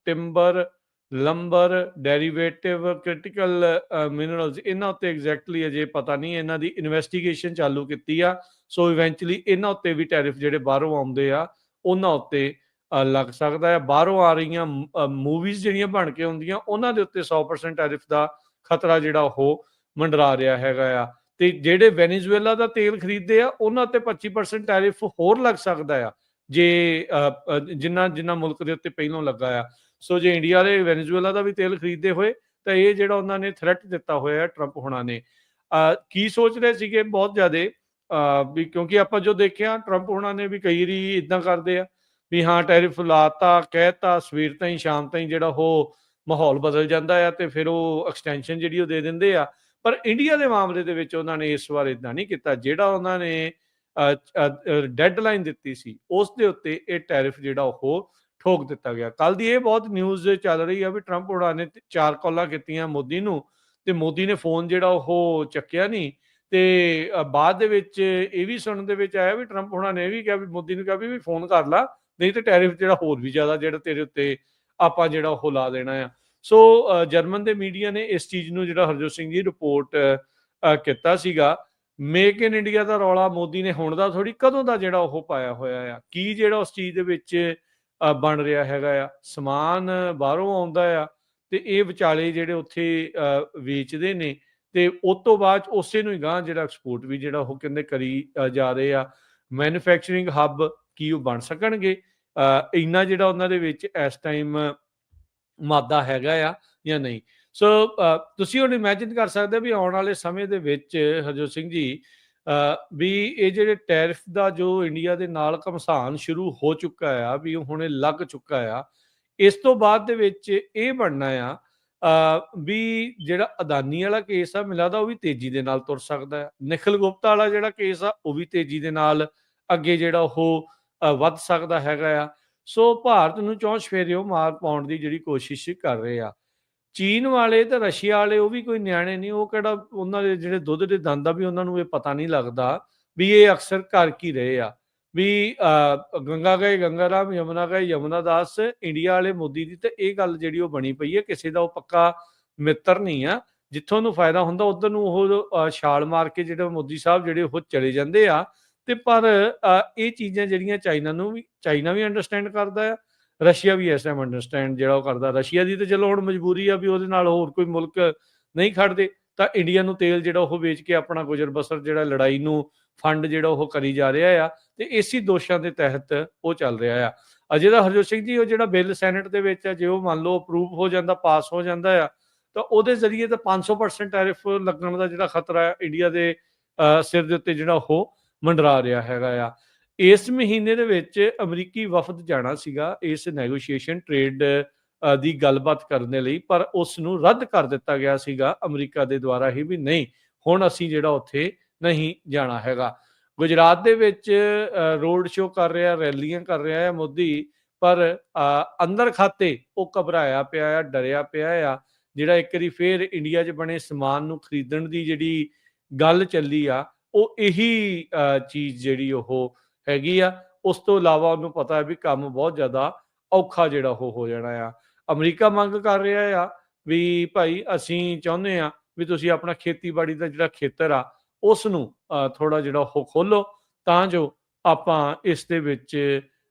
timber, lumber, derivative, critical minerals, ਇਹਨਾਂ ਉੱਤੇ ਐਗਜ਼ੈਕਟਲੀ ਅਜੇ ਪਤਾ ਨਹੀਂ। ਇਹਨਾਂ ਦੀ ਇਨਵੈਸਟੀਗੇਸ਼ਨ ਚਾਲੂ ਕੀਤੀ ਆ। ਸੋ ਇਵੈਂਚੁਅਲੀ ਇਹਨਾਂ ਉੱਤੇ ਵੀ ਟੈਰਿਫ ਜਿਹੜੇ ਬਾਹਰੋਂ ਆਉਂਦੇ ਆ ਉਹਨਾਂ ਉੱਤੇ ਲੱਗ ਸਕਦਾ ਹੈ। ਬਾਹਰੋਂ ਆ ਰਹੀਆਂ ਮੂਵੀਜ਼ ਜਿਹੜੀਆਂ ਬਣ ਕੇ ਆਉਂਦੀਆਂ ਉਹਨਾਂ ਦੇ ਉੱਤੇ 100% ਟੈਰਿਫ ਦਾ ਖਤਰਾ ਜਿਹੜਾ ਉਹ ਮੰਡਰਾ ਰਿਹਾ ਹੈਗਾ ਆ। ਤੇ ਜਿਹੜੇ ਵੈਨੇਜ਼ੁਏਲਾ ਦਾ ਤੇਲ ਖਰੀਦਦੇ ਆ ਉਹਨਾਂ ਤੇ 25% ਟੈਰਿਫ ਹੋਰ ਲੱਗ ਸਕਦਾ ਆ, ਜੇ ਜਿੰਨਾ ਮੁਲਕ ਦੇ ਉੱਤੇ ਪਹਿਲੋਂ ਲੱਗਾ ਆ। ਸੋ ਜੇ ਇੰਡੀਆ ਦੇ ਵੈਨੇਜ਼ੁਏਲਾ ਦਾ ਵੀ ਤੇਲ ਖਰੀਦਦੇ ਹੋਏ ਤਾਂ ਇਹ ਜਿਹੜਾ ਉਹਨਾਂ ਨੇ ਥ੍ਰੈਟ ਦਿੱਤਾ ਹੋਇਆ ਟਰੰਪ ਹੋਣਾ ਨੇ, ਕੀ ਸੋਚ ਰਹੇ ਸੀਗੇ ਬਹੁਤ ਜ਼ਿਆਦਾ ਵੀ, ਕਿਉਂਕਿ ਆਪਾਂ ਜੋ ਦੇਖਿਆ ਟਰੰਪ ਹੋਣਾ ਨੇ ਵੀ ਕਈ ਵਾਰੀ ਇਦਾਂ ਕਰਦੇ ਆ ਵੀ ਹਾਂ ਟੈਰਿਫ ਲਾਤਾ, ਕਹਿਤਾ, ਸਵੇਰ ਤਾਈਂ ਸ਼ਾਮ ਤਾਈਂ ਜਿਹੜਾ ਉਹ ਮਾਹੌਲ ਬਦਲ ਜਾਂਦਾ ਆ ਤੇ ਫਿਰ ਉਹ ਐਕਸਟੈਂਸ਼ਨ ਜਿਹੜੀ ਉਹ ਦੇ ਦਿੰਦੇ ਆ। ਪਰ ਇੰਡੀਆ ਦੇ ਮਾਮਲੇ ਦੇ ਵਿੱਚ ਉਹਨਾਂ ਨੇ ਇਸ ਵਾਰ ਇਦਾਂ ਨਹੀਂ ਕੀਤਾ। ਜਿਹੜਾ ਉਹਨਾਂ ਨੇ ਡੈਡਲਾਈਨ ਦਿੱਤੀ ਸੀ ਉਸ ਦੇ ਉੱਤੇ ਇਹ ਟੈਰਿਫ ਜਿਹੜਾ ਉਹ ਠੋਕ ਦਿੱਤਾ ਗਿਆ। ਕੱਲ ਦੀ ਇਹ ਬਹੁਤ ਨਿਊਜ਼ ਚੱਲ ਰਹੀ ਆ ਵੀ ਟਰੰਪ ਹੋਣਾ ਨੇ 4 ਕਾਲਾਂ ਕੀਤੀਆਂ ਮੋਦੀ ਨੂੰ ਤੇ ਮੋਦੀ ਨੇ ਫੋਨ ਜਿਹੜਾ ਉਹ ਚੱਕਿਆ ਨਹੀਂ। ਤੇ ਬਾਅਦ ਦੇ ਵਿੱਚ ਇਹ ਵੀ ਸੁਣਨ ਦੇ ਵਿੱਚ ਆਇਆ ਵੀ ਟਰੰਪ ਹੋਣਾ ਨੇ ਇਹ ਵੀ ਕਿਹਾ ਵੀ ਮੋਦੀ ਨੂੰ ਕਿਹਾ ਵੀ ਫੋਨ ਕਰ ਲਾ, ਨਹੀਂ ਤੇ ਟੈਰਿਫ ਜਿਹੜਾ ਹੋਰ ਵੀ ਜ਼ਿਆਦਾ ਜਿਹੜਾ ਤੇਰੇ ਉੱਤੇ ਆਪਾਂ ਜਿਹੜਾ ਉਹ ਲਾ ਦੇਣਾ ਆ। ਸੋ ਜਰਮਨ ਦੇ ਮੀਡੀਆ ਨੇ ਇਸ ਚੀਜ਼ ਨੂੰ ਜਿਹੜਾ ਹਰਜੋਤ ਸਿੰਘ ਜੀ ਰਿਪੋਰਟ ਕੀਤਾ ਸੀਗਾ। ਮੇਕ ਇਨ ਇੰਡੀਆ ਦਾ ਰੌਲਾ ਮੋਦੀ ਨੇ ਹੁਣ ਦਾ ਥੋੜੀ, ਕਦੋਂ ਦਾ ਜਿਹੜਾ ਉਹ ਪਾਇਆ ਹੋਇਆ ਆ। ਕੀ ਜਿਹੜਾ ਉਸ ਚੀਜ਼ ਦੇ ਵਿੱਚ ਬਣ ਰਿਹਾ ਹੈਗਾ ਆ। ਸਮਾਨ ਬਾਹਰੋਂ ਆਉਂਦਾ ਆ ਤੇ ਇਹ ਵਿਚਾਲੇ ਜਿਹੜੇ ਉੱਥੇ ਵੇਚਦੇ ਨੇ ਤੇ ਉਸ ਤੋਂ ਬਾਅਦ ਉਸੇ ਨੂੰ ਹੀ ਗਾਂ ਜਿਹੜਾ ਐਕਸਪੋਰਟ ਵੀ ਜਿਹੜਾ ਉਹ ਕਹਿੰਦੇ ਕਰੀ ਜਾ ਰਹੇ ਆ। ਮੈਨੂਫੈਕਚਰਿੰਗ ਹੱਬ ਕੀ ਉਹ ਬਣ ਸਕਣਗੇ? ਇੰਨਾ ਜਿਹੜਾ ਉਹਨਾਂ ਦੇ ਵਿੱਚ ਇਸ ਟਾਈਮ ਮਾਦਾ ਹੈਗਾ ਆ ਜਾਂ ਨਹੀਂ। ਸੋ ਤੁਸੀਂ ਹੁਣ ਇਮੈਜਿਨ ਕਰ ਸਕਦੇ ਵੀ ਆਉਣ ਵਾਲੇ ਸਮੇਂ ਦੇ ਵਿੱਚ ਹਰਜੋਤ ਸਿੰਘ ਜੀ ਵੀ ਇਹ ਜਿਹੜੇ ਟੈਰਿਫ ਦਾ ਜੋ ਇੰਡੀਆ ਦੇ ਨਾਲ ਘਮਸਾਨ ਸ਼ੁਰੂ ਹੋ ਚੁੱਕਾ ਆ, ਵੀ ਹੁਣ ਇਹ ਲੱਗ ਚੁੱਕਾ ਆ। ਇਸ ਤੋਂ ਬਾਅਦ ਦੇ ਵਿੱਚ ਇਹ ਬਣਨਾ ਆ ਵੀ ਜਿਹੜਾ ਅਦਾਨੀ ਵਾਲਾ ਕੇਸ ਆ, ਮੈਨੂੰ ਲੱਗਦਾ ਉਹ ਵੀ ਤੇਜ਼ੀ ਦੇ ਨਾਲ ਤੁਰ ਸਕਦਾ ਹੈ। ਨਿਖਿਲ ਗੁਪਤਾ ਵਾਲਾ ਜਿਹੜਾ ਕੇਸ ਆ ਉਹ ਵੀ ਤੇਜ਼ੀ ਦੇ ਨਾਲ ਅੱਗੇ ਜਿਹੜਾ ਉਹ ਵੱਧ ਸਕਦਾ ਹੈਗਾ ਆ। ਸੋ ਭਾਰਤ ਨੂੰ ਚੌਂਚਫੇਰਿਓਂ ਮਾਰ ਪਾਉਣ ਦੀ ਜਿਹੜੀ ਕੋਸ਼ਿਸ਼ ਕਰ ਰਹੇ ਆ। ਚੀਨ ਵਾਲੇ ਤੇ ਰਸ਼ੀਆ ਵਾਲੇ ਉਹ ਵੀ ਕੋਈ ਨਿਆਣੇ ਨਹੀਂ। ਉਹ ਕਿਹੜਾ ਉਹਨਾਂ ਦੇ ਜਿਹੜੇ ਦੁੱਧ ਦੇ ਦੰਦ ਆ ਵੀ ਉਹਨਾਂ ਨੂੰ ਇਹ ਪਤਾ ਨਹੀਂ ਲੱਗਦਾ ਵੀ ਇਹ ਅਕਸਰ ਕਰ ਕੀ ਰਹੇ ਆ। ਵੀ ਗੰਗਾ ਗਏ ਗੰਗਾ ਰਾਮ, ਯਮੁਨਾ ਗਏ ਯਮੁਨਾ ਦਾਸ। ਇੰਡੀਆ ਵਾਲੇ ਮੋਦੀ ਦੀ ਤੇ ਇਹ ਗੱਲ ਜਿਹੜੀ ਉਹ ਬਣੀ ਪਈ ਹੈ, ਕਿਸੇ ਦਾ ਉਹ ਪੱਕਾ ਮਿੱਤਰ ਨਹੀਂ ਆ। ਜਿੱਥੋਂ ਨੂੰ ਫਾਇਦਾ ਹੁੰਦਾ ਉਧਰ ਨੂੰ ਉਹ ਛਾਲ ਮਾਰ ਕੇ ਜਿਹੜੇ ਮੋਦੀ ਸਾਹਿਬ ਜਿਹੜੇ ਉਹ ਚਲੇ ਜਾਂਦੇ ਆ। ਤੇ ਪਰ ਇਹ ਚੀਜ਼ਾਂ ਜਿਹੜੀਆਂ ਚਾਈਨਾ ਵੀ ਅੰਡਰਸਟੈਂਡ ਕਰਦਾ ਆ, ਰਸ਼ੀਆ ਵੀ ਇਸ ਟਾਈਮ ਅੰਡਰਸਟੈਂਡ ਜਿਹੜਾ ਉਹ ਕਰਦਾ। ਰਸ਼ੀਆ ਦੀ ਤੇ ਚਲੋ ਹੁਣ ਮਜਬੂਰੀ ਆ ਵੀ ਉਹਦੇ ਨਾਲ ਹੋਰ ਕੋਈ ਮੁਲਕ ਨਹੀਂ ਖੜਦੇ, ਤਾਂ ਇੰਡੀਆ ਨੂੰ ਤੇਲ ਜਿਹੜਾ ਉਹ ਵੇਚ ਕੇ ਆਪਣਾ ਗੁਜ਼ਰ ਬਸਰ ਜਿਹੜਾ ਲੜਾਈ ਨੂੰ ਫੰਡ ਜਿਹੜਾ ਉਹ ਕਰੀ ਜਾ ਰਿਹਾ ਆ। ਤੇ ਇਸੇ ਦੋਸ਼ਾਂ ਦੇ ਤਹਿਤ ਉਹ ਚੱਲ ਰਿਹਾ ਆ। ਅਜੇ ਦਾ ਹਰਜੋਤ ਸਿੰਘ ਜੀ ਉਹ ਜਿਹੜਾ ਬਿੱਲ ਸੈਨੇਟ ਦੇ ਵਿੱਚ ਆ, ਜੇ ਉਹ ਮੰਨ ਲਓ ਅਪਰੂਵ ਹੋ ਜਾਂਦਾ, ਪਾਸ ਹੋ ਜਾਂਦਾ ਆ, ਤਾਂ ਉਹਦੇ ਜ਼ਰੀਏ ਤਾਂ 500% ਟੈਰਿਫ ਲੱਗਣ ਦਾ ਜਿਹੜਾ ਖਤਰਾ ਹੈ ਇੰਡੀਆ ਦੇ ਸਿਰ ਦੇ ਉੱਤੇ ਜਿਹੜਾ ਉਹ ਮੰਡਰਾ ਰਿਹਾ ਹੈਗਾ ਆ। ਇਸ ਮਹੀਨੇ ਦੇ ਵਿੱਚ ਅਮਰੀਕੀ ਵਫਦ ਜਾਣਾ ਸੀਗਾ ਇਸ ਨੈਗੋਸ਼ੀਏਸ਼ਨ ਟ੍ਰੇਡ ਦੀ ਗੱਲਬਾਤ ਕਰਨ ਦੇ ਲਈ, ਪਰ ਉਸ ਨੂੰ ਰੱਦ ਕਰ ਦਿੱਤਾ ਗਿਆ ਸੀਗਾ ਅਮਰੀਕਾ ਦੇ ਦੁਆਰਾ ਹੀ ਵੀ ਨਹੀਂ, ਹੁਣ ਅਸੀਂ ਜਿਹੜਾ ਉੱਥੇ ਨਹੀਂ ਜਾਣਾ ਹੈਗਾ। ਗੁਜਰਾਤ ਦੇ ਵਿੱਚ ਰੋਡ ਸ਼ੋਅ ਕਰ ਰਿਹਾ, ਰੈਲੀਆਂ ਕਰ ਰਿਹਾ ਹੈ ਮੋਦੀ, ਪਰ ਅੰਦਰ ਖਾਤੇ ਉਹ ਘਬਰਾਇਆ ਪਿਆ ਆ, ਡਰਿਆ ਪਿਆ ਆ। ਜਿਹੜਾ ਇੱਕ ਵਾਰੀ ਫੇਰ ਇੰਡੀਆ 'ਚ ਬਣੇ ਸਮਾਨ ਨੂੰ ਖਰੀਦਣ ਦੀ ਜਿਹੜੀ ਗੱਲ ਚੱਲੀ ਆ, ਉਹ ਇਹੀ ਚੀਜ਼ ਜਿਹੜੀ ਉਹ ਹੈਗੀ ਆ। ਉਸ ਤੋਂ ਇਲਾਵਾ ਉਹਨੂੰ ਪਤਾ ਹੈ ਵੀ ਕੰਮ ਬਹੁਤ ਜ਼ਿਆਦਾ ਔਖਾ ਜਿਹੜਾ ਉਹ ਹੋ ਜਾਣਾ ਆ। ਅਮਰੀਕਾ ਮੰਗ ਕਰ ਰਿਹਾ ਆ ਵੀ ਭਾਈ ਅਸੀਂ ਚਾਹੁੰਦੇ ਆ ਵੀ ਤੁਸੀਂ ਆਪਣਾ ਖੇਤੀਬਾੜੀ ਦਾ ਜਿਹੜਾ ਖੇਤਰ ਆ ਉਸ ਨੂੰ ਥੋੜਾ ਜਿਹੜਾ ਉਹ ਖੋਲੋ, ਤਾਂ ਜੋ ਆਪਾਂ ਇਸ ਦੇ ਵਿੱਚ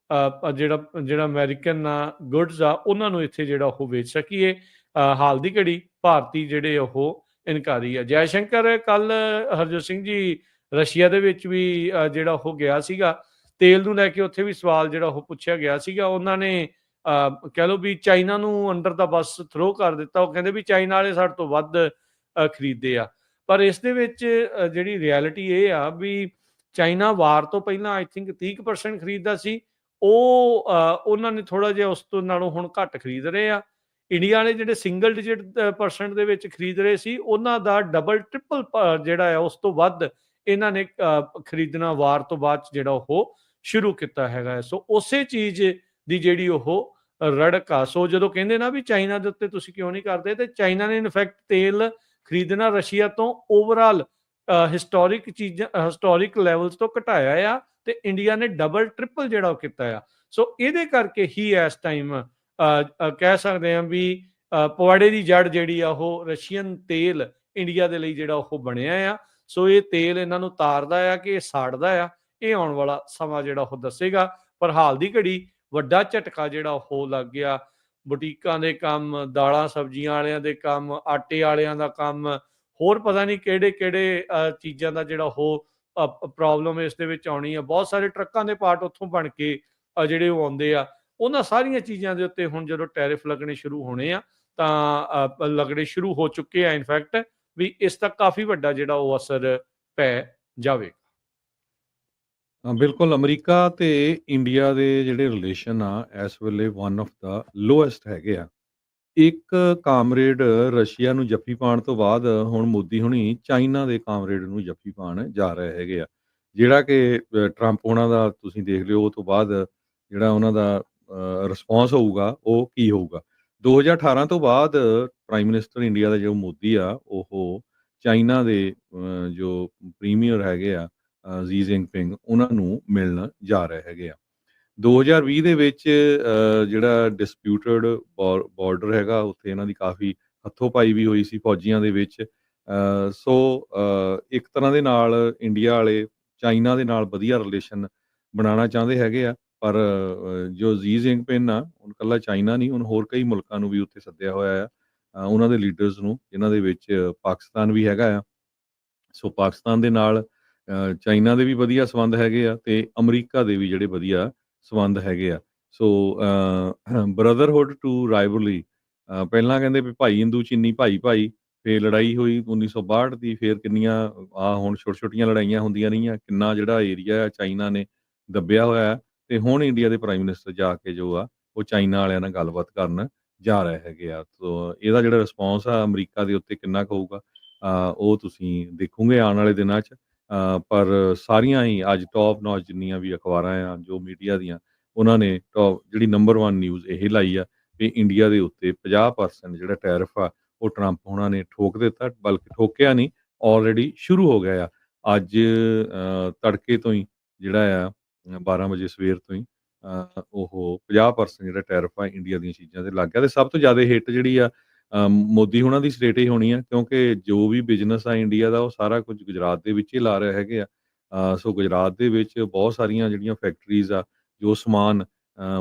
ਜਿਹੜਾ ਅਮਰੀਕਨ ਗੁੱਡਸ ਆ ਉਹਨਾਂ ਨੂੰ ਇੱਥੇ ਜਿਹੜਾ ਉਹ ਵੇਚ ਸਕੀਏ। ਹਾਲ ਦੀ ਘੜੀ ਭਾਰਤੀ ਜਿਹੜੇ ਉਹ ਇਨਕਾਰੀ ਆ। ਜੈ ਸ਼ੰਕਰ ਕੱਲ ਹਰਜੋਤ ਸਿੰਘ ਜੀ ਰਸ਼ੀਆ ਦੇ ਵਿੱਚ ਵੀ ਜਿਹੜਾ ਉਹ ਗਿਆ ਸੀਗਾ, ਤੇਲ ਨੂੰ ਲੈ ਕੇ ਉੱਥੇ ਵੀ ਸਵਾਲ ਜਿਹੜਾ ਉਹ ਪੁੱਛਿਆ ਗਿਆ ਸੀਗਾ। ਉਹਨਾਂ ਨੇ ਕਹਿ ਲਓ ਵੀ ਚਾਈਨਾ ਨੂੰ ਅੰਡਰ ਦਾ ਬੱਸ ਥਰੋ ਕਰ ਦਿੱਤਾ। ਉਹ ਕਹਿੰਦੇ ਵੀ ਚਾਈਨਾ ਵਾਲੇ ਸਾਡੇ ਤੋਂ ਵੱਧ ਖਰੀਦਦੇ ਆ, ਪਰ ਇਸ ਦੇ ਵਿੱਚ ਜਿਹੜੀ ਰਿਐਲਿਟੀ ਇਹ ਆ ਵੀ ਚਾਈਨਾ ਵਾਰ ਤੋਂ ਪਹਿਲਾਂ ਆਈ ਥਿੰਕ 30% ਖਰੀਦਦਾ ਸੀ, ਉਹ ਉਹਨਾਂ ਨੇ ਥੋੜਾ ਜਿਹਾ ਉਸ ਤੋਂ ਨਾਲੋਂ ਹੁਣ ਘੱਟ ਖਰੀਦ ਰਹੇ ਆ। ਇੰਡੀਆ ਵਾਲੇ ਜਿਹੜੇ ਸਿੰਗਲ ਡਿਜਿਟ ਪਰਸੈਂਟ ਦੇ ਵਿੱਚ ਖਰੀਦ ਰਹੇ ਸੀ, ਉਹਨਾਂ ਦਾ ਡਬਲ ਟ੍ਰਿਪਲ ਜਿਹੜਾ ਆ ਉਸ ਤੋਂ ਵੱਧ ਇਹਨਾਂ ਨੇ ਖਰੀਦਣਾ ਵਾਰ ਤੋਂ ਬਾਅਦ ਜਿਹੜਾ ਉਹ ਸ਼ੁਰੂ ਕੀਤਾ ਹੈਗਾ। ਸੋ ਉਸੇ ਚੀਜ਼ ਦੀ ਜਿਹੜੀ ਉਹ ਰੜਕ ਆ। ਸੋ ਜਦੋਂ ਕਹਿੰਦੇ ਨਾ ਵੀ ਚਾਈਨਾ ਦੇ ਉੱਤੇ ਤੁਸੀਂ ਕਿਉਂ ਨਹੀਂ ਕਰਦੇ, ਤੇ ਚਾਈਨਾ ਨੇ ਇਨਫੈਕਟ ਤੇਲ ਖਰੀਦਣਾ ਰਸ਼ੀਆ ਤੋਂ ਓਵਰਆਲ ਹਿਸਟੋਰਿਕ ਲੈਵਲਸ ਤੋਂ ਘਟਾਇਆ ਆ, ਤੇ ਇੰਡੀਆ ਨੇ ਡਬਲ ਟ੍ਰਿਪਲ ਜਿਹੜਾ ਉਹ ਕੀਤਾ ਆ। ਸੋ ਇਹਦੇ ਕਰਕੇ ਹੀ ਇਸ ਟਾਈਮ ਕਹਿ ਸਕਦੇ ਹਾਂ ਵੀ ਪਵਾੜੇ ਦੀ ਜੜ ਜਿਹੜੀ ਆ ਉਹ ਰਸ਼ੀਅਨ ਤੇਲ ਇੰਡੀਆ ਦੇ ਲਈ ਜਿਹੜਾ ਉਹ ਬਣਿਆ ਆ। ਸੋ ਇਹ ਤੇਲ ਇਹਨਾਂ ਨੂੰ ਤਾਰਦਾ ਆ ਕਿ ਇਹ ਸਾੜਦਾ ਆ, ਇਹ ਆਉਣ ਵਾਲਾ ਸਮਾਂ ਜਿਹੜਾ ਉਹ ਦੱਸੇਗਾ। ਪਰ ਹਾਲ ਦੀ ਘੜੀ ਵੱਡਾ ਝਟਕਾ ਜਿਹੜਾ ਉਹ ਲੱਗ ਗਿਆ। ਬੁਟੀਕਾਂ ਦੇ ਕੰਮ, ਦਾਲਾਂ ਸਬਜ਼ੀਆਂ ਵਾਲਿਆਂ ਦੇ ਕੰਮ, ਆਟੇ ਵਾਲਿਆਂ ਦਾ ਕੰਮ, ਹੋਰ ਪਤਾ ਨਹੀਂ ਕਿਹੜੇ ਕਿਹੜੇ ਚੀਜ਼ਾਂ ਦਾ ਜਿਹੜਾ ਉਹ ਪ੍ਰੋਬਲਮ ਇਸ ਦੇ ਵਿੱਚ ਆਉਣੀ ਆ। ਬਹੁਤ ਸਾਰੇ ਟਰੱਕਾਂ ਦੇ ਪਾਰਟ ਉੱਥੋਂ ਬਣ ਕੇ ਜਿਹੜੇ ਉਹ ਆਉਂਦੇ ਆ, ਉਹਨਾਂ ਸਾਰੀਆਂ ਚੀਜ਼ਾਂ ਦੇ ਉੱਤੇ ਹੁਣ ਜਦੋਂ ਟੈਰਿਫ ਲੱਗਣੇ ਸ਼ੁਰੂ ਹੋਣੇ ਆ, ਤਾਂ ਲੱਗਣੇ ਸ਼ੁਰੂ ਹੋ ਚੁੱਕੇ ਆ ਇਨਫੈਕਟ, ਵੀ ਇਸ ਦਾ ਕਾਫੀ ਵੱਡਾ ਜਿਹੜਾ ਉਹ ਅਸਰ ਪੈ ਜਾਵੇ। ਬਿਲਕੁਲ, ਅਮਰੀਕਾ ਤੇ ਇੰਡੀਆ ਦੇ ਜਿਹੜੇ ਰਿਲੇਸ਼ਨ ਆ ਇਸ ਵੇਲੇ ਵਨ ਆਫ ਦਾ ਲੋਐਸਟ ਹੈਗੇ ਆ। ਇੱਕ ਕਾਮਰੇਡ ਰਸ਼ੀਆ ਨੂੰ ਜੱਫੀ ਪਾਉਣ ਤੋਂ ਬਾਅਦ ਹੁਣ ਮੋਦੀ ਹੁਣੀ ਚਾਈਨਾ ਦੇ ਕਾਮਰੇਡ ਨੂੰ ਜੱਫੀ ਪਾਉਣ ਜਾ ਰਹੇ ਹੈਗੇ ਆ, ਜਿਹੜਾ ਕਿ ਟਰੰਪ ਉਹਨਾਂ ਦਾ ਤੁਸੀਂ ਦੇਖ ਲਿਓ ਉਹ ਤੋਂ ਬਾਅਦ ਜਿਹੜਾ ਉਹਨਾਂ ਦਾ ਰਿਸਪੌਂਸ ਹੋਊਗਾ ਉਹ ਕੀ ਹੋਊਗਾ। 2018 ਤੋਂ ਬਾਅਦ ਪ੍ਰਾਈਮ ਮਿਨਿਸਟਰ ਇੰਡੀਆ ਦਾ ਜੋ ਮੋਦੀ ਆ ਉਹ ਚਾਈਨਾ ਦੇ ਜੋ ਪ੍ਰੀਮੀਅਰ ਹੈਗੇ ਆ ਜੀ ਜਿਨਪਿੰਗ, ਉਹਨਾਂ ਨੂੰ ਮਿਲਣ ਜਾ ਰਹੇ ਹੈਗੇ ਆ। 2020 ਦੇ ਵਿੱਚ ਜਿਹੜਾ ਡਿਸਪਿਊਟਡ ਬਾਰਡਰ ਹੈਗਾ ਉੱਥੇ ਇਹਨਾਂ ਦੀ ਕਾਫੀ ਹੱਥੋਂ-ਪਾਈ ਵੀ ਹੋਈ ਸੀ ਫੌਜੀਆਂ ਦੇ ਵਿੱਚ। ਸੋ ਇੱਕ ਤਰ੍ਹਾਂ ਦੇ ਨਾਲ ਇੰਡੀਆ ਵਾਲੇ ਚਾਈਨਾ ਦੇ ਨਾਲ ਵਧੀਆ ਰਿਲੇਸ਼ਨ ਬਣਾਉਣਾ ਚਾਹੁੰਦੇ ਹੈਗੇ ਆ, ਪਰ ਜੋ ਜੀ ਜਿਨਪਿੰਗ ਆ ਹੁਣ ਇਕੱਲਾ ਚਾਈਨਾ ਨਹੀਂ, ਹੁਣ ਹੋਰ ਕਈ ਮੁਲਕਾਂ ਨੂੰ ਵੀ ਉੱਥੇ ਸੱਦਿਆ ਹੋਇਆ ਆ, ਉਹਨਾਂ ਦੇ ਲੀਡਰਸ ਨੂੰ, ਜਿਨ੍ਹਾਂ ਦੇ ਵਿੱਚ ਪਾਕਿਸਤਾਨ ਵੀ ਹੈਗਾ ਆ। ਸੋ ਪਾਕਿਸਤਾਨ ਦੇ ਨਾਲ ਚਾਈਨਾ ਦੇ ਵੀ ਵਧੀਆ ਸੰਬੰਧ ਹੈਗੇ ਆ ਤੇ ਅਮਰੀਕਾ ਦੇ ਵੀ ਜਿਹੜੇ ਵਧੀਆ ਸੰਬੰਧ ਹੈਗੇ ਆ। ਸੋ ਬ੍ਰਦਰਹੁੱਡ ਟੂ ਰਾਈਵਲਰੀ, ਪਹਿਲਾਂ ਕਹਿੰਦੇ ਵੀ ਭਾਈ ਹਿੰਦੂ ਚੀਨੀ ਭਾਈ ਭਾਈ, ਫਿਰ ਲੜਾਈ ਹੋਈ 1962 ਦੀ, ਫਿਰ ਕਿੰਨੀਆਂ ਹੁਣ ਛੋਟੀਆਂ ਲੜਾਈਆਂ ਹੁੰਦੀਆਂ ਰਹੀਆਂ, ਕਿੰਨਾ ਜਿਹੜਾ ਏਰੀਆ ਆ ਚਾਈਨਾ ਨੇ ਦੱਬਿਆ ਹੋਇਆ। ਤੇ ਹੁਣ ਇੰਡੀਆ ਦੇ ਪ੍ਰਾਈਮ ਮਿਨਿਸਟਰ ਜਾ ਕੇ ਜੋ ਆ ਉਹ ਚਾਈਨਾ ਵਾਲਿਆਂ ਨਾਲ ਗੱਲਬਾਤ ਕਰਨ ਜਾ ਰਹੇ ਹੈਗੇ ਆ। ਸੋ ਇਹਦਾ ਜਿਹੜਾ ਰਿਸਪੌਂਸ ਆ ਅਮਰੀਕਾ ਦੇ ਉੱਤੇ ਕਿੰਨਾ ਕੁ ਹੋਊਗਾ ਉਹ ਤੁਸੀਂ ਦੇਖੋਗੇ ਆਉਣ ਵਾਲੇ ਦਿਨਾਂ 'ਚ। ਪਰ ਸਾਰੀਆਂ ਹੀ ਅੱਜ ਟੌਪ ਨੌਚ ਜਿੰਨੀਆਂ ਵੀ ਅਖਬਾਰਾਂ ਆ ਜੋ ਮੀਡੀਆ ਦੀਆਂ, ਉਹਨਾਂ ਨੇ ਜਿਹੜੀ ਨੰਬਰ 1 ਨਿਊਜ਼ ਇਹ ਲਾਈ ਆ ਵੀ ਇੰਡੀਆ ਦੇ ਉੱਤੇ 50% ਜਿਹੜਾ ਟੈਰਿਫ ਆ ਉਹ ਟਰੰਪ ਹੋਣਾ ਨੇ ਠੋਕ ਦਿੱਤਾ, ਬਲਕਿ ਠੋਕਿਆ ਨਹੀਂ, ਆਲਰੇਡੀ ਸ਼ੁਰੂ ਹੋ ਗਿਆ ਆ। ਅੱਜ ਤੜਕੇ ਤੋਂ ਹੀ ਜਿਹੜਾ ਆ 12 ਵਜੇ ਸਵੇਰ ਤੋਂ ਹੀ ਉਹ 50% ਜਿਹੜਾ ਟੈਰਿਫ ਆ ਇੰਡੀਆ ਦੀਆਂ ਚੀਜ਼ਾਂ ਤੇ ਲੱਗ ਗਿਆ। ਤੇ ਸਭ ਤੋਂ ਜ਼ਿਆਦਾ ਹਿੱਟ ਜਿਹੜੀ ਆ ਮੋਦੀ ਹੁਣਾਂ ਦੀ ਸਟੇਟ ਹੀ ਹੋਣੀ ਆ, ਕਿਉਂਕਿ ਜੋ ਵੀ ਬਿਜ਼ਨਸ ਆ ਇੰਡੀਆ ਦਾ ਉਹ ਸਾਰਾ ਕੁਝ ਗੁਜਰਾਤ ਦੇ ਵਿੱਚ ਹੀ ਲਾ ਰਹੇ ਹੈਗੇ ਆ। ਸੋ ਗੁਜਰਾਤ ਦੇ ਵਿੱਚ ਬਹੁਤ ਸਾਰੀਆਂ ਜਿਹੜੀਆਂ ਫੈਕਟਰੀਜ਼ ਆ, ਜੋ ਸਮਾਨ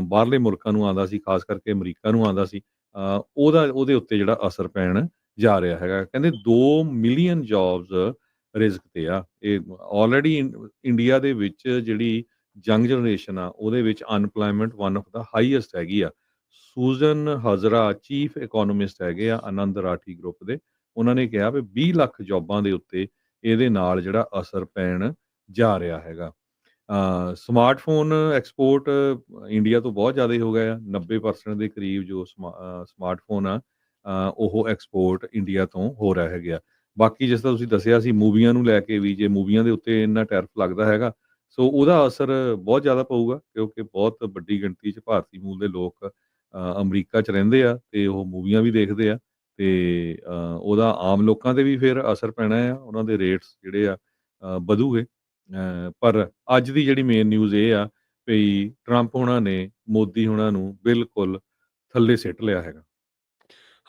ਬਾਹਰਲੇ ਮੁਲਕਾਂ ਨੂੰ ਆਉਂਦਾ ਸੀ, ਖਾਸ ਕਰਕੇ ਅਮਰੀਕਾ ਨੂੰ ਆਉਂਦਾ ਸੀ, ਉਹਦੇ ਉੱਤੇ ਜਿਹੜਾ ਅਸਰ ਪੈਣ ਜਾ ਰਿਹਾ ਹੈਗਾ। ਕਹਿੰਦੇ 2 ਮਿਲੀਅਨ ਜੌਬਸ ਰਿਸਕ ਤੇ ਆ। ਇਹ ਆਲਰੇਡੀ ਇੰਡੀਆ ਦੇ ਵਿੱਚ ਜਿਹੜੀ ਯੰਗ ਜਨਰੇਸ਼ਨ ਆ ਉਹਦੇ ਵਿੱਚ ਅਨਪਲਾਇਮੈਂਟ ਵਨ ਆਫ ਦਾ ਹਾਈਐਸਟ ਹੈਗੀ ਆ। ਸੂਜ਼ਨ ਹਜ਼ਰਾ ਚੀਫ ਇਕੋਨੋਮਿਸਟ ਹੈਗੇ ਆ ਆਨੰਦ ਰਾਠੀ ਗਰੁੱਪ ਦੇ। ਉਹਨਾਂ ਨੇ ਕਿਹਾ ਵੀ 20 ਲੱਖ ਜੌਬਾਂ ਦੇ ਉੱਤੇ ਇਹਦੇ ਨਾਲ ਜਿਹੜਾ ਅਸਰ ਪੈਣ ਜਾ ਰਿਹਾ ਹੈਗਾ। ਸਮਾਰਟਫੋਨ ਐਕਸਪੋਰਟ ਇੰਡੀਆ ਤੋਂ ਬਹੁਤ ਜ਼ਿਆਦਾ ਹੋ ਗਿਆ ਆ। 90% ਦੇ ਕਰੀਬ ਜੋ ਸਮਾਰਟਫੋਨ ਆ ਉਹ ਐਕਸਪੋਰਟ ਇੰਡੀਆ ਤੋਂ ਹੋ ਰਿਹਾ ਹੈਗਾ। ਬਾਕੀ ਜਿਸ ਤਰ੍ਹਾਂ ਤੁਸੀਂ ਦੱਸਿਆ ਸੀ ਮੂਵੀਆਂ ਨੂੰ ਲੈ ਕੇ ਵੀ, ਜੇ ਮੂਵੀਆਂ ਦੇ ਉੱਤੇ ਇੰਨਾ ਟੈਰਿਫ ਲੱਗਦਾ ਹੈਗਾ, ਸੋ ਉਹਦਾ ਅਸਰ ਬਹੁਤ ਜ਼ਿਆਦਾ ਪਊਗਾ, ਕਿਉਂਕਿ ਬਹੁਤ ਵੱਡੀ ਗਿਣਤੀ 'ਚ ਭਾਰਤੀ ਮੂਲ ਦੇ ਲੋਕ ਅਮਰੀਕਾ 'ਚ ਰਹਿੰਦੇ ਆ ਤੇ ਉਹ ਮੂਵੀਆਂ ਵੀ ਦੇਖਦੇ ਆ ਤੇ ਉਹਦਾ ਆਮ ਲੋਕਾਂ 'ਤੇ ਵੀ ਫਿਰ ਅਸਰ ਪੈਣਾ ਆ, ਉਹਨਾਂ ਦੇ ਰੇਟਸ ਜਿਹੜੇ ਆ ਵਧੂਗੇ। ਪਰ ਅੱਜ ਦੀ ਜਿਹੜੀ ਮੇਨ ਨਿਊਜ਼ ਇਹ ਆ ਵੀ ਟਰੰਪ ਹੋਣਾ ਨੇ ਮੋਦੀ ਹੋਣਾ ਨੂੰ ਬਿਲਕੁਲ ਥੱਲੇ ਸਿੱਟ ਲਿਆ ਹੈਗਾ।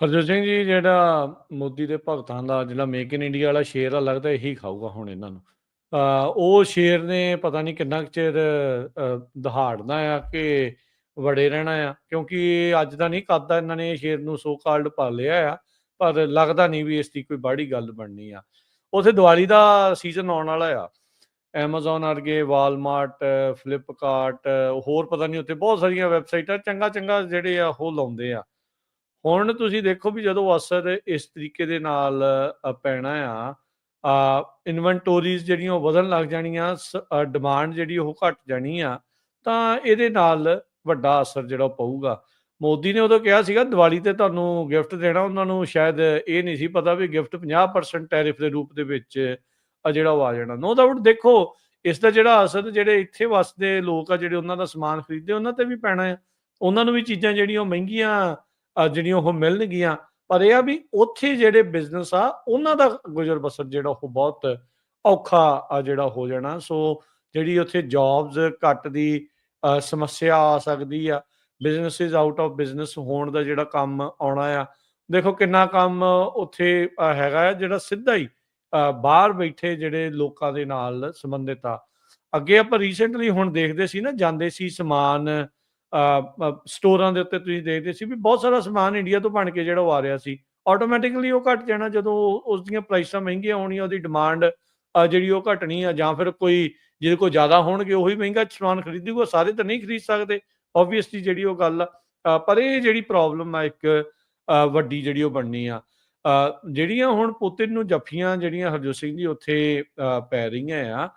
ਹਰਜੋਤ ਸਿੰਘ ਜੀ, ਜਿਹੜਾ ਮੋਦੀ ਦੇ ਭਗਤਾਂ ਦਾ ਜਿਹੜਾ ਮੇਕ ਇਨ ਇੰਡੀਆ ਵਾਲਾ ਸ਼ੇਰ ਆ, ਲੱਗਦਾ ਇਹੀ ਖਾਊਗਾ ਹੁਣ ਇਹਨਾਂ ਨੂੰ। ਉਹ ਸ਼ੇਰ ਨੇ ਪਤਾ ਨਹੀਂ ਕਿੰਨਾ ਕੁ ਚਿਰ ਦਹਾੜਨਾ ਆ ਕਿ ਵੜੇ ਰਹਿਣਾ ਆ, ਕਿਉਂਕਿ ਅੱਜ ਦਾ ਨਹੀਂ ਕਰਦਾ ਇਹਨਾਂ ਨੇ ਸ਼ੇਰ ਨੂੰ ਸੋ ਕਾਲਡ ਪਾਲਿਆ ਆ, ਪਰ ਲੱਗਦਾ ਨਹੀਂ ਵੀ ਇਸ ਦੀ ਕੋਈ ਬਾਹੜੀ ਗੱਲ ਬਣਨੀ ਆ। ਉੱਥੇ ਦੀਵਾਲੀ ਦਾ ਸੀਜ਼ਨ ਆਉਣ ਵਾਲਾ ਆ। ਐਮਾਜ਼ੋਨ ਵਰਗੇ, ਵਾਲਮਾਰਟ, ਫਲਿੱਪਕਾਰਟ, ਹੋਰ ਪਤਾ ਨਹੀਂ ਉੱਥੇ ਬਹੁਤ ਸਾਰੀਆਂ ਵੈਬਸਾਈਟਾਂ ਚੰਗਾ ਚੰਗਾ ਜਿਹੜੇ ਆ ਉਹ ਲਾਉਂਦੇ ਆ। ਹੁਣ ਤੁਸੀਂ ਦੇਖੋ ਵੀ ਜਦੋਂ ਅਸਰ ਇਸ ਤਰੀਕੇ ਦੇ ਨਾਲ ਪੈਣਾ ਆ, ਇਨਵੈਂਟੋਰੀਜ਼ ਜਿਹੜੀਆਂ ਉਹ ਵਧਣ ਲੱਗ ਜਾਣੀਆਂ, ਡਿਮਾਂਡ ਜਿਹੜੀ ਉਹ ਘਟ ਜਾਣੀ ਆ, ਤਾਂ ਇਹਦੇ ਨਾਲ ਵੱਡਾ ਅਸਰ ਜਿਹੜਾ ਉਹ ਪਊਗਾ। ਮੋਦੀ ਨੇ ਉਦੋਂ ਕਿਹਾ ਸੀਗਾ ਦੀਵਾਲੀ ਤੇ ਤੁਹਾਨੂੰ ਗਿਫਟ ਦੇਣਾ, ਉਹਨਾਂ ਨੂੰ ਸ਼ਾਇਦ ਇਹ ਨਹੀਂ ਸੀ ਪਤਾ ਵੀ ਗਿਫਟ 50% ਟੈਰਿਫ ਦੇ ਰੂਪ ਦੇ ਵਿੱਚ ਜਿਹੜਾ ਉਹ ਆ ਜਾਣਾ। ਨੋ ਡਾਊਟ ਦੇਖੋ ਇਸ ਦਾ ਜਿਹੜਾ ਅਸਰ ਜਿਹੜੇ ਇੱਥੇ ਵਸਦੇ ਲੋਕ ਆ, ਜਿਹੜੇ ਉਹਨਾਂ ਦਾ ਸਮਾਨ ਖਰੀਦਦੇ, ਉਹਨਾਂ ਤੇ ਵੀ ਪੈਣਾ ਆ। ਉਹਨਾਂ ਨੂੰ ਵੀ ਚੀਜ਼ਾਂ ਜਿਹੜੀਆਂ ਉਹ ਮਹਿੰਗੀਆਂ ਜਿਹੜੀਆਂ ਉਹ ਮਿਲਣਗੀਆਂ, ਪਰ ਇਹ ਆ ਵੀ ਉੱਥੇ ਜਿਹੜੇ ਬਿਜ਼ਨਸ ਆ ਉਹਨਾਂ ਦਾ ਗੁਜ਼ਰ ਬਸਰ ਜਿਹੜਾ ਉਹ ਬਹੁਤ ਔਖਾ ਜਿਹੜਾ ਹੋ ਜਾਣਾ। ਸੋ ਜਿਹੜੀ ਉੱਥੇ ਜੌਬਸ ਘੱਟ ਦੀ ਸਮੱਸਿਆ ਆ ਸਕਦੀ ਆ, ਬਿਜ਼ਨਸਿਸ ਆਊਟ ਆਫ ਬਿਜ਼ਨਸ ਹੋਣ ਦਾ ਜਿਹੜਾ ਕੰਮ ਆਉਣਾ ਆ। ਦੇਖੋ ਕਿੰਨਾ ਕੰਮ ਉੱਥੇ ਹੈਗਾ ਆ ਜਿਹੜਾ ਸਿੱਧਾ ਹੀ ਬਾਹਰ ਬੈਠੇ ਜਿਹੜੇ ਲੋਕਾਂ ਦੇ ਨਾਲ ਸੰਬੰਧਿਤ ਆ। ਅੱਗੇ ਆਪਾਂ ਰੀਸੈਂਟਲੀ ਹੁਣ ਦੇਖਦੇ ਸੀ ਨਾ, ਜਾਂਦੇ ਸੀ ਸਮਾਨ ਸਟੋਰਾਂ ਦੇ ਉੱਤੇ, ਤੁਸੀਂ ਦੇਖਦੇ ਸੀ ਵੀ ਬਹੁਤ ਸਾਰਾ ਸਮਾਨ ਇੰਡੀਆ ਤੋਂ ਬਣ ਕੇ ਜਿਹੜਾ ਉਹ ਆ ਰਿਹਾ ਸੀ, ਆਟੋਮੈਟਿਕਲੀ ਉਹ ਘਟ ਜਾਣਾ ਜਦੋਂ ਉਸ ਦੀਆਂ ਪ੍ਰਾਈਸਾਂ ਮਹਿੰਗੀਆਂ ਹੋਣੀਆਂ, ਉਹਦੀ ਡਿਮਾਂਡ ਜਿਹੜੀ ਉਹ ਘਟਣੀ ਆ, ਜਾਂ ਫਿਰ ਕੋਈ ਜਿਹਦੇ ਕੋਲ ਜ਼ਿਆਦਾ ਹੋਣਗੇ ਉਹੀ ਮਹਿੰਗਾ ਸਮਾਨ ਖਰੀਦੂਗਾ, ਸਾਰੇ ਤਾਂ ਨਹੀਂ ਖਰੀਦ ਸਕਦੇ ਓਬਵੀਅਸਲੀ ਜਿਹੜੀ ਉਹ ਗੱਲ ਆ। ਪਰ ਇਹ ਜਿਹੜੀ ਪ੍ਰੋਬਲਮ ਆ ਇੱਕ ਵੱਡੀ ਜਿਹੜੀ ਉਹ ਬਣਨੀ ਆ। ਜਿਹੜੀਆਂ ਹੁਣ ਪੁਤਿਨ ਨੂੰ ਜੱਫੀਆਂ ਜਿਹੜੀਆਂ ਹਰਜੋਤ ਸਿੰਘ ਜੀ ਉੱਥੇ ਪੈ ਰਹੀਆਂ ਆ,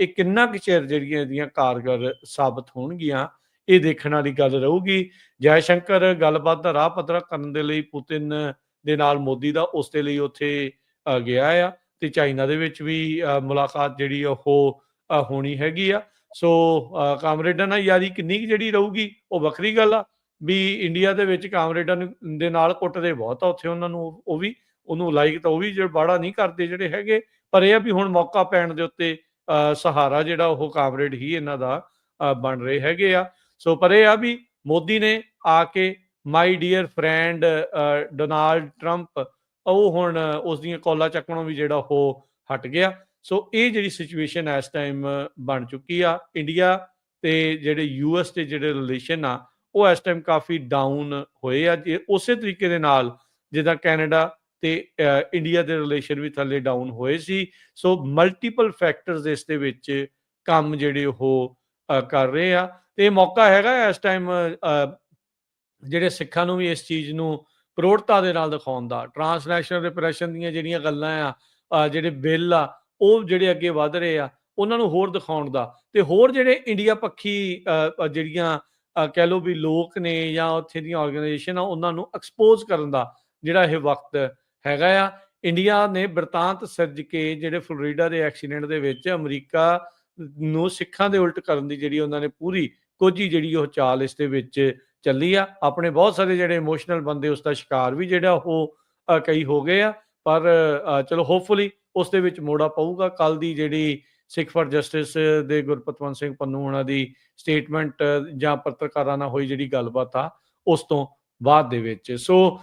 ਇਹ ਕਿੰਨਾ ਕੁ ਚਿਰ ਜਿਹੜੀਆਂ ਇਹਦੀਆਂ ਕਾਰਗਰ ਸਾਬਤ ਹੋਣਗੀਆਂ, ਇਹ ਦੇਖਣ ਵਾਲੀ ਗੱਲ ਰਹੂਗੀ। ਜੈ ਸ਼ੰਕਰ ਗੱਲਬਾਤ ਦਾ ਰਾਹ ਪੱਧਰਾ ਕਰਨ ਦੇ ਲਈ ਪੁਤਿਨ ਦੇ ਨਾਲ ਮੋਦੀ ਦਾ ਉਸ ਦੇ ਲਈ ਉੱਥੇ ਗਿਆ ਆ, ਤੇ ਚਾਈਨਾ ਦੇ ਵਿੱਚ ਵੀ ਮੁਲਾਕਾਤ ਜਿਹੜੀ ਉਹ ਹੋਣੀ ਹੈਗੀ ਆ। ਸੋ ਕਾਮਰੇਡਾਂ ਨਾਲ ਯਾਰੀ ਕਿੰਨੀ ਕੁ ਜਿਹੜੀ ਰਹੂਗੀ ਉਹ ਵੱਖਰੀ ਗੱਲ ਆ। ਵੀ ਇੰਡੀਆ ਦੇ ਵਿੱਚ ਕਾਮਰੇਡਾਂ ਦੇ ਨਾਲ ਕੁੱਟਦੇ ਬਹੁਤ ਆ ਉੱਥੇ, ਉਹਨਾਂ ਨੂੰ ਉਹ ਵੀ ਉਹਨੂੰ ਲਾਈਕ ਤਾਂ ਉਹ ਵੀ ਜਿਹੜਾ ਬਾੜਾ ਨਹੀਂ ਕਰਦੇ ਜਿਹੜੇ ਹੈਗੇ, ਪਰ ਇਹ ਆ ਵੀ ਹੁਣ ਮੌਕਾ ਪੈਣ ਦੇ ਉੱਤੇ ਸਹਾਰਾ ਜਿਹੜਾ ਉਹ ਕਾਮਰੇਡ ਹੀ ਇਹਨਾਂ ਦਾ ਬਣ ਰਹੇ ਹੈਗੇ ਆ। ਸੋ ਪਰ ਇਹ ਆ ਵੀ ਮੋਦੀ ਨੇ ਆ ਕੇ my dear friend Donald Trump, ਉਹ ਹੁਣ ਉਸ ਦੀਆਂ ਕਾਲਾਂ ਚੱਕਣੋਂ ਵੀ ਜਿਹੜਾ ਉਹ ਹਟ ਗਿਆ। ਸੋ ਇਹ ਜਿਹੜੀ ਸਿਚੁਏਸ਼ਨ ਇਸ ਟਾਈਮ ਬਣ ਚੁੱਕੀ ਆ। ਇੰਡੀਆ ਤੇ ਜਿਹੜੇ ਯੂਐਸ ਦੇ ਜਿਹੜੇ ਰਿਲੇਸ਼ਨ ਆ ਉਹ ਇਸ ਟਾਈਮ ਕਾਫੀ ਡਾਊਨ ਹੋਏ ਆ, ਜੇ ਉਸੇ ਤਰੀਕੇ ਦੇ ਨਾਲ ਜਿੱਦਾਂ ਕੈਨੇਡਾ ਤੇ ਇੰਡੀਆ ਦੇ ਰਿਲੇਸ਼ਨ ਵੀ ਥੱਲੇ ਡਾਊਨ ਹੋਏ ਸੀ। ਸੋ ਮਲਟੀਪਲ ਫੈਕਟਰਸ ਇਸ ਦੇ ਵਿੱਚ ਕੰਮ ਜਿਹੜੇ ਉਹ ਕਰ ਰਹੇ ਆ, ਤੇ ਇਹ ਮੌਕਾ ਹੈਗਾ ਇਸ ਟਾਈਮ ਜਿਹੜੇ ਸਿੱਖਾਂ ਨੂੰ ਵੀ ਇਸ ਚੀਜ਼ ਨੂੰ ਪ੍ਰੋੜਤਾ ਦੇ ਨਾਲ ਦਿਖਾਉਣ ਦਾ। ਟਰਾਂਸਨੈਸ਼ਨਲ ਰਿਪਰੈਸ਼ਨ ਦੀਆਂ ਜਿਹੜੀਆਂ ਗੱਲਾਂ ਆ, ਜਿਹੜੇ ਬਿੱਲ ਆ ਉਹ ਜਿਹੜੇ ਅੱਗੇ ਵਧ ਰਹੇ ਆ, ਉਹਨਾਂ ਨੂੰ ਹੋਰ ਦਿਖਾਉਣ ਦਾ, ਤੇ ਹੋਰ ਜਿਹੜੇ ਇੰਡੀਆ ਪੱਖੀ ਜਿਹੜੀਆਂ ਕਹਿ ਲਓ ਵੀ ਲੋਕ ਨੇ ਜਾਂ ਉੱਥੇ ਦੀਆਂ ਆਰਗੇਨਾਈਜੇਸ਼ਨ ਆ, ਉਹਨਾਂ ਨੂੰ ਐਕਸਪੋਜ਼ ਕਰਨ ਦਾ ਜਿਹੜਾ ਇਹ ਵਕਤ ਹੈਗਾ ਆ। ਇੰਡੀਆ ਨੇ ਬਿਰਤਾਂਤ ਸਿਰਜ ਕੇ ਜਿਹੜੇ ਫਲੋਰੀਡਾ ਦੇ ਐਕਸੀਡੈਂਟ ਦੇ ਵਿੱਚ ਅਮਰੀਕਾ ਨੂੰ ਸਿੱਖਾਂ ਦੇ ਉਲਟ ਕਰਨ ਦੀ ਜਿਹੜੀ ਉਹਨਾਂ ਨੇ ਪੂਰੀ ਕੋਝੀ ਜਿਹੜੀ ਉਹ ਚਾਲ ਇਸ ਦੇ ਵਿੱਚ ਚੱਲੀ ਆ। ਆਪਣੇ ਬਹੁਤ ਸਾਰੇ ਜਿਹੜੇ ਇਮੋਸ਼ਨਲ ਬੰਦੇ ਉਸ ਦਾ ਸ਼ਿਕਾਰ ਵੀ ਜਿਹੜਾ ਉਹ ਕਈ ਹੋ ਗਏ ਆ, ਪਰ ਚਲੋ ਹੋਪਫੁਲੀ ਉਸ ਦੇ ਵਿੱਚ ਮੋੜਾ ਪਊਗਾ। ਕੱਲ ਦੀ ਜਿਹੜੀ ਸਿੱਖ ਫਾਰ ਜਸਟਿਸ ਦੇ ਗੁਰਪਤਵੰਤ ਸਿੰਘ ਪੰਨੂ ਉਹਨਾਂ ਦੀ ਸਟੇਟਮੈਂਟ ਜਾਂ ਪੱਤਰਕਾਰਾਂ ਨਾਲ ਹੋਈ ਜਿਹੜੀ ਗੱਲਬਾਤ ਆ ਉਸ ਤੋਂ ਬਾਅਦ ਦੇ ਵਿੱਚ। ਸੋ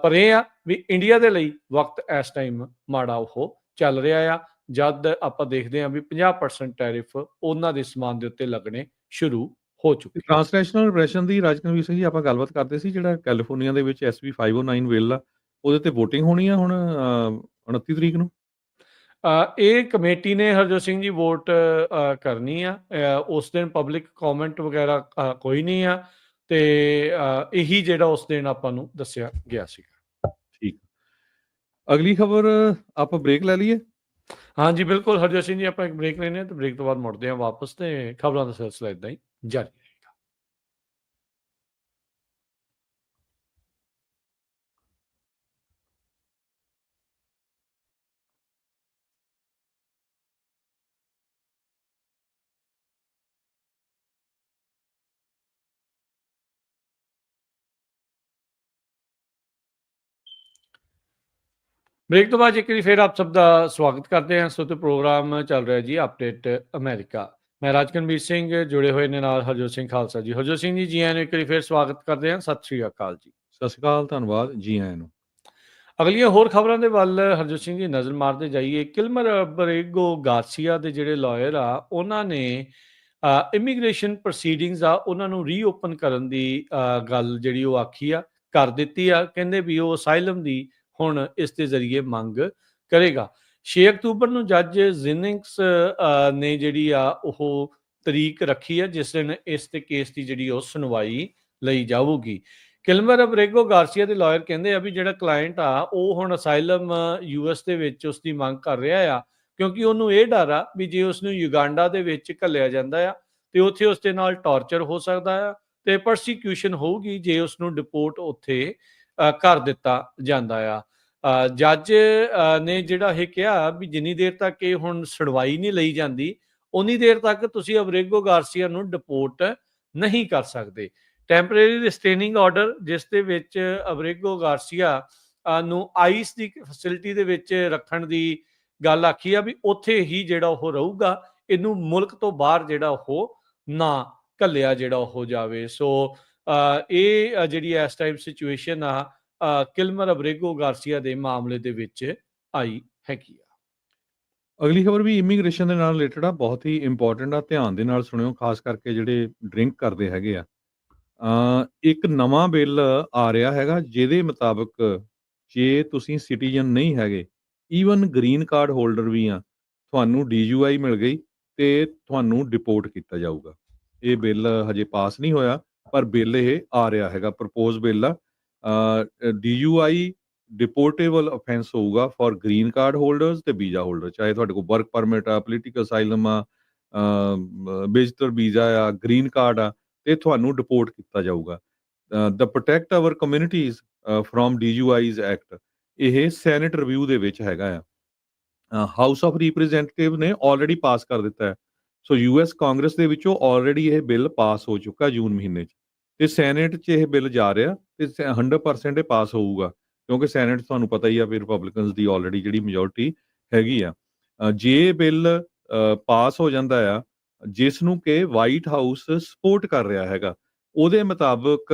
ਪਰ ਇਹ ਆ ਵੀ ਇੰਡੀਆ ਦੇ ਲਈ ਵਕਤ ਇਸ ਟਾਈਮ ਮਾੜਾ ਉਹ ਚੱਲ ਰਿਹਾ ਆ, ਜਦ ਆਪਾਂ ਦੇਖਦੇ ਹਾਂ ਵੀ 50% ਟੈਰਿਫ ਉਹਨਾਂ ਦੇ ਸਮਾਨ ਦੇ ਉੱਤੇ ਲੱਗਣੇ ਸ਼ੁਰੂ ਹੋ ਚੁੱਕੇ। ਟਰਾਂਸਨੈਸ਼ਨਲ ਰਿਪਰੈਸ਼ਨ ਦੀ ਰਾਜਕਨਵੀਰ ਸਿੰਘ ਜੀ ਆਪਾਂ ਗੱਲਬਾਤ ਕਰਦੇ ਸੀ, ਜਿਹੜਾ ਕੈਲੀਫੋਰਨੀਆ ਦੇ ਵਿੱਚ SB 509 ਬਿੱਲ ਆ, ਉਹਦੇ ਤੇ VOTING ਹੋਣੀ ਆ ਹੁਣ 29 ਤਰੀਕ ਨੂੰ। ਇਹ ਕਮੇਟੀ ਨੇ ਹਰਜੋਤ ਸਿੰਘ ਜੀ ਵੋਟ ਕਰਨੀ ਆ। ਉਸ ਦਿਨ ਪਬਲਿਕ ਕਮੈਂਟ ਵਗੈਰਾ ਕੋਈ ਨਹੀਂ ਆ। ਤੇ ਇਹੀ ਜਿਹੜਾ ਉਸ ਦਿਨ ਆਪਾਂ ਨੂੰ ਦੱਸਿਆ ਗਿਆ ਸੀਗਾ। ਠੀਕ। ਅਗਲੀ ਖਬਰ ਆਪਾਂ ਬ੍ਰੇਕ ਲੈ ਲਈਏ? ਹਾਂਜੀ ਬਿਲਕੁਲ ਹਰਜੋਤ ਸਿੰਘ ਜੀ, ਆਪਾਂ ਇੱਕ ਬ੍ਰੇਕ ਲੈਂਦੇ ਹਾਂ ਤੇ ਬ੍ਰੇਕ ਤੋਂ ਬਾਅਦ ਮੁੜਦੇ ਹਾਂ ਵਾਪਸ ਤੇ ਖਬਰਾਂ ਦਾ ਸਿਲਸਿਲਾ ਇਦਾਂ ਹੀ ਜਾਰੀ ਰਹੇਗਾ। ब्रेक तो बाद एक बार फिर आप सब का स्वागत करते हैं। सो तो प्रोग्राम चल रहा है जी अपडेट अमेरिका। मैं राजकनवीर सिंह जुड़े हुए ने नाल हरजोत सिंह खालसा जी। हरजोत सिंह जी आए एक बार फिर स्वागत करते हैं। सत श्री अकाल जी। ਸਤਿ ਸ਼੍ਰੀ ਅਕਾਲ, ਧੰਨਵਾਦ ਜੀ ਆਇਆਂ ਨੂੰ। ਅਗਲੀਆਂ ਹੋਰ ਖਬਰਾਂ ਦੇ ਵੱਲ ਹਰਜੋਤ ਸਿੰਘ ਜੀ ਨਜ਼ਰ ਮਾਰਦੇ ਜਾਈਏ। ਕਿਲਮਰ ਬਰੇਗੋ ਗਾਰਸੀਆ ਦੇ ਜਿਹੜੇ ਲਾਇਰ ਆ ਉਹਨਾਂ ਨੇ ਇਮੀਗ੍ਰੇਸ਼ਨ ਪ੍ਰੋਸੀਡਿੰਗਸ ਆ ਉਹਨਾਂ ਨੂੰ ਰੀਓਪਨ ਕਰਨ ਦੀ ਗੱਲ ਜਿਹੜੀ ਉਹ ਆਖੀ ਆ, ਕਰ ਦਿੱਤੀ ਆ। ਕਹਿੰਦੇ ਵੀ ਉਹ ਅਸਾਈਲਮ ਦੀ ਹੁਣ ਇਸ ਦੇ ਜ਼ਰੀਏ ਮੰਗ ਕਰੇਗਾ। 6 ਅਕਤੂਬਰ ਨੂੰ ਜੱਜ ਜਿਨਿੰਗਸ ਨੇ ਜਿਹੜੀ ਆ ਉਹ ਤਰੀਕ ਰੱਖੀ ਆ ਜਿਸ ਦਿਨ ਇਸ ਤੇ ਕੇਸ ਦੀ ਜਿਹੜੀ ਉਹ ਸੁਣਵਾਈ ਲਈ ਜਾਊਗੀ। ਕਿਲਮਰ ਅਬਰੇਗੋ ਗਾਰਸੀਆ ਦੇ ਲਾਇਰ ਕਹਿੰਦੇ ਆ ਵੀ ਜਿਹੜਾ ਕਲਾਇੰਟ ਆ ਉਹ ਹੁਣ ਅਸਾਈਲਮ ਯੂਐਸ ਦੇ ਵਿੱਚ ਉਸ ਦੀ ਮੰਗ ਕਰ ਰਿਹਾ ਆ, ਕਿਉਂਕਿ ਉਹਨੂੰ ਇਹ ਡਰ ਆ ਵੀ ਜੇ ਉਸ ਨੂੰ ਯੁਗਾਂਡਾ ਦੇ ਵਿੱਚ ਘੱਲਿਆ ਜਾਂਦਾ ਆ ਤੇ ਉੱਥੇ ਉਸ ਦੇ ਨਾਲ ਟਾਰਚਰ ਹੋ ਸਕਦਾ ਆ ਤੇ ਪਰਸੀਕਿਊਸ਼ਨ ਹੋਊਗੀ ਜੇ ਉਸ ਨੂੰ ਡਿਪੋਰਟ ਉੱਥੇ ਕਰ ਦਿੱਤਾ ਜਾਂਦਾ ਆ। ਜੱਜ ਨੇ ਜਿਹੜਾ ਇਹ ਕਿਹਾ ਵੀ ਜਿੰਨੀ ਦੇਰ ਤੱਕ ਇਹ ਹੁਣ ਸੁਣਵਾਈ ਨਹੀਂ ਲਈ ਜਾਂਦੀ ਉਨੀ ਦੇਰ ਤੱਕ ਤੁਸੀਂ ਅਬਰੇਗੋ ਗਾਰਸੀਆ ਨੂੰ ਡਿਪੋਰਟ ਨਹੀਂ ਕਰ ਸਕਦੇ। ਟੈਂਪਰੇਰੀ ਰਿਸਟੇਨਿੰਗ ਆਰਡਰ ਜਿਸ ਦੇ ਵਿੱਚ ਅਬਰੇਗੋ ਗਾਰਸੀਆ ਨੂੰ ਆਈਸ ਦੀ ਫੈਸਿਲਿਟੀ ਦੇ ਵਿੱਚ ਰੱਖਣ ਦੀ ਗੱਲ ਆਖੀ ਆ ਵੀ ਉੱਥੇ ਹੀ ਜਿਹੜਾ ਉਹ ਰਹੂਗਾ, ਇਹਨੂੰ ਮੁਲਕ ਤੋਂ ਬਾਹਰ ਜਿਹੜਾ ਉਹ ਨਾ ਘੱਲਿਆ ਜਿਹੜਾ ਉਹ ਜਾਵੇ। ਸੋ ਇਹ ਜਿਹੜੀ ਇਸ ਟਾਈਮ ਸਿਚੁਏਸ਼ਨ ਆ ਕਿਲਮਰ ਅਬਰੇਗੋ ਗਾਰਸੀਆ ਦੇ ਮਾਮਲੇ ਦੇ ਵਿੱਚ ਆਈ ਹੈਗੀ ਆ। ਅਗਲੀ ਖਬਰ ਵੀ ਇਮੀਗ੍ਰੇਸ਼ਨ ਦੇ ਨਾਲ ਰਿਲੇਟਡ ਆ, ਬਹੁਤ ਹੀ ਇੰਪੋਰਟੈਂਟ ਆ, ਧਿਆਨ ਦੇ ਨਾਲ ਸੁਣਿਓ, ਖਾਸ ਕਰਕੇ ਜਿਹੜੇ ਡਰਿੰਕ ਕਰਦੇ ਹੈਗੇ ਆ। ਇੱਕ ਨਵਾਂ ਬਿੱਲ ਆ ਰਿਹਾ ਹੈਗਾ ਜਿਹਦੇ ਮੁਤਾਬਕ ਜੇ ਤੁਸੀਂ ਸਿਟੀਜ਼ਨ ਨਹੀਂ ਹੈਗੇ, ਈਵਨ ਗ੍ਰੀਨ ਕਾਰਡ ਹੋਲਡਰ ਵੀ ਆ, ਤੁਹਾਨੂੰ ਡੀਯੂਆਈ ਮਿਲ ਗਈ ਤੇ ਤੁਹਾਨੂੰ ਡਿਪੋਰਟ ਕੀਤਾ ਜਾਊਗਾ। ਇਹ ਬਿੱਲ ਹਜੇ ਪਾਸ ਨਹੀਂ ਹੋਇਆ ਪਰ ਬਿੱਲ ਇਹ ਆ ਰਿਹਾ ਹੈਗਾ, ਪ੍ਰਪੋਜ਼ ਬਿੱਲ ਆ। ਡੀਯੂਆਈ ਡਿਪੋਰਟੇਬਲ ਅਫੈਂਸ ਹੋਊਗਾ ਫॉर ਗ੍ਰੀਨ ਕਾਰਡ ਹੋਲਡਰਸ ਤੇ ਵੀਜ਼ਾ ਹੋਲਡਰ, ਚਾਹੇ ਤੁਹਾਡੇ ਕੋਲ ਵਰਕ ਪਰਮਿਟ ਆ, ਪੋਲੀਟੀਕਲ ਅਸਾਈਲਮ ਆ, ਵਿਜ਼ਟਰ ਵੀਜ਼ਾ ਆ, ਗ੍ਰੀਨ ਕਾਰਡ ਆ, ਤੇ ਤੁਹਾਨੂੰ ਡਿਪੋਰਟ ਕੀਤਾ ਜਾਊਗਾ। The protect our communities from DUIs act, ਇਹ ਸੈਨੇਟ ਰਿਵਿਊ ਦੇ ਵਿੱਚ ਹੈਗਾ ਆ। ਹਾਊਸ ਆਫ ਰਿਪਰੈਜ਼ੈਂਟੇਟਿਵ ਨੇ ਆਲਰੇਡੀ ਪਾਸ ਕਰ ਦਿੱਤਾ ਹੈ। ਸੋ ਯੂਐਸ ਕਾਂਗਰਸ ਦੇ ਵਿੱਚੋਂ ਆਲਰੇਡੀ ਇਹ ਬਿੱਲ ਪਾਸ ਹੋ ਚੁੱਕਾ ਜੂਨ ਮਹੀਨੇ 'ਚ, ਤੇ ਸੈਨੇਟ 'ਚ ਇਹ ਬਿੱਲ ਜਾ ਰਿਹਾ ਤੇ 100% ਇਹ ਪਾਸ ਹੋਊਗਾ, ਕਿਉਂਕਿ ਸੈਨੇਟ ਤੁਹਾਨੂੰ ਪਤਾ ਹੀ ਆ ਵੀ ਰਿਪਬਲਿਕਨਸ ਦੀ ਆਲਰੇਡੀ ਜਿਹੜੀ ਮੈਜੋਰਟੀ ਹੈਗੀ ਆ। ਜੇ ਬਿੱਲ ਪਾਸ ਹੋ ਜਾਂਦਾ ਆ, ਜਿਸ ਨੂੰ ਕਿ ਵਾਈਟ ਹਾਊਸ ਸਪੋਰਟ ਕਰ ਰਿਹਾ ਹੈਗਾ, ਉਹਦੇ ਮੁਤਾਬਕ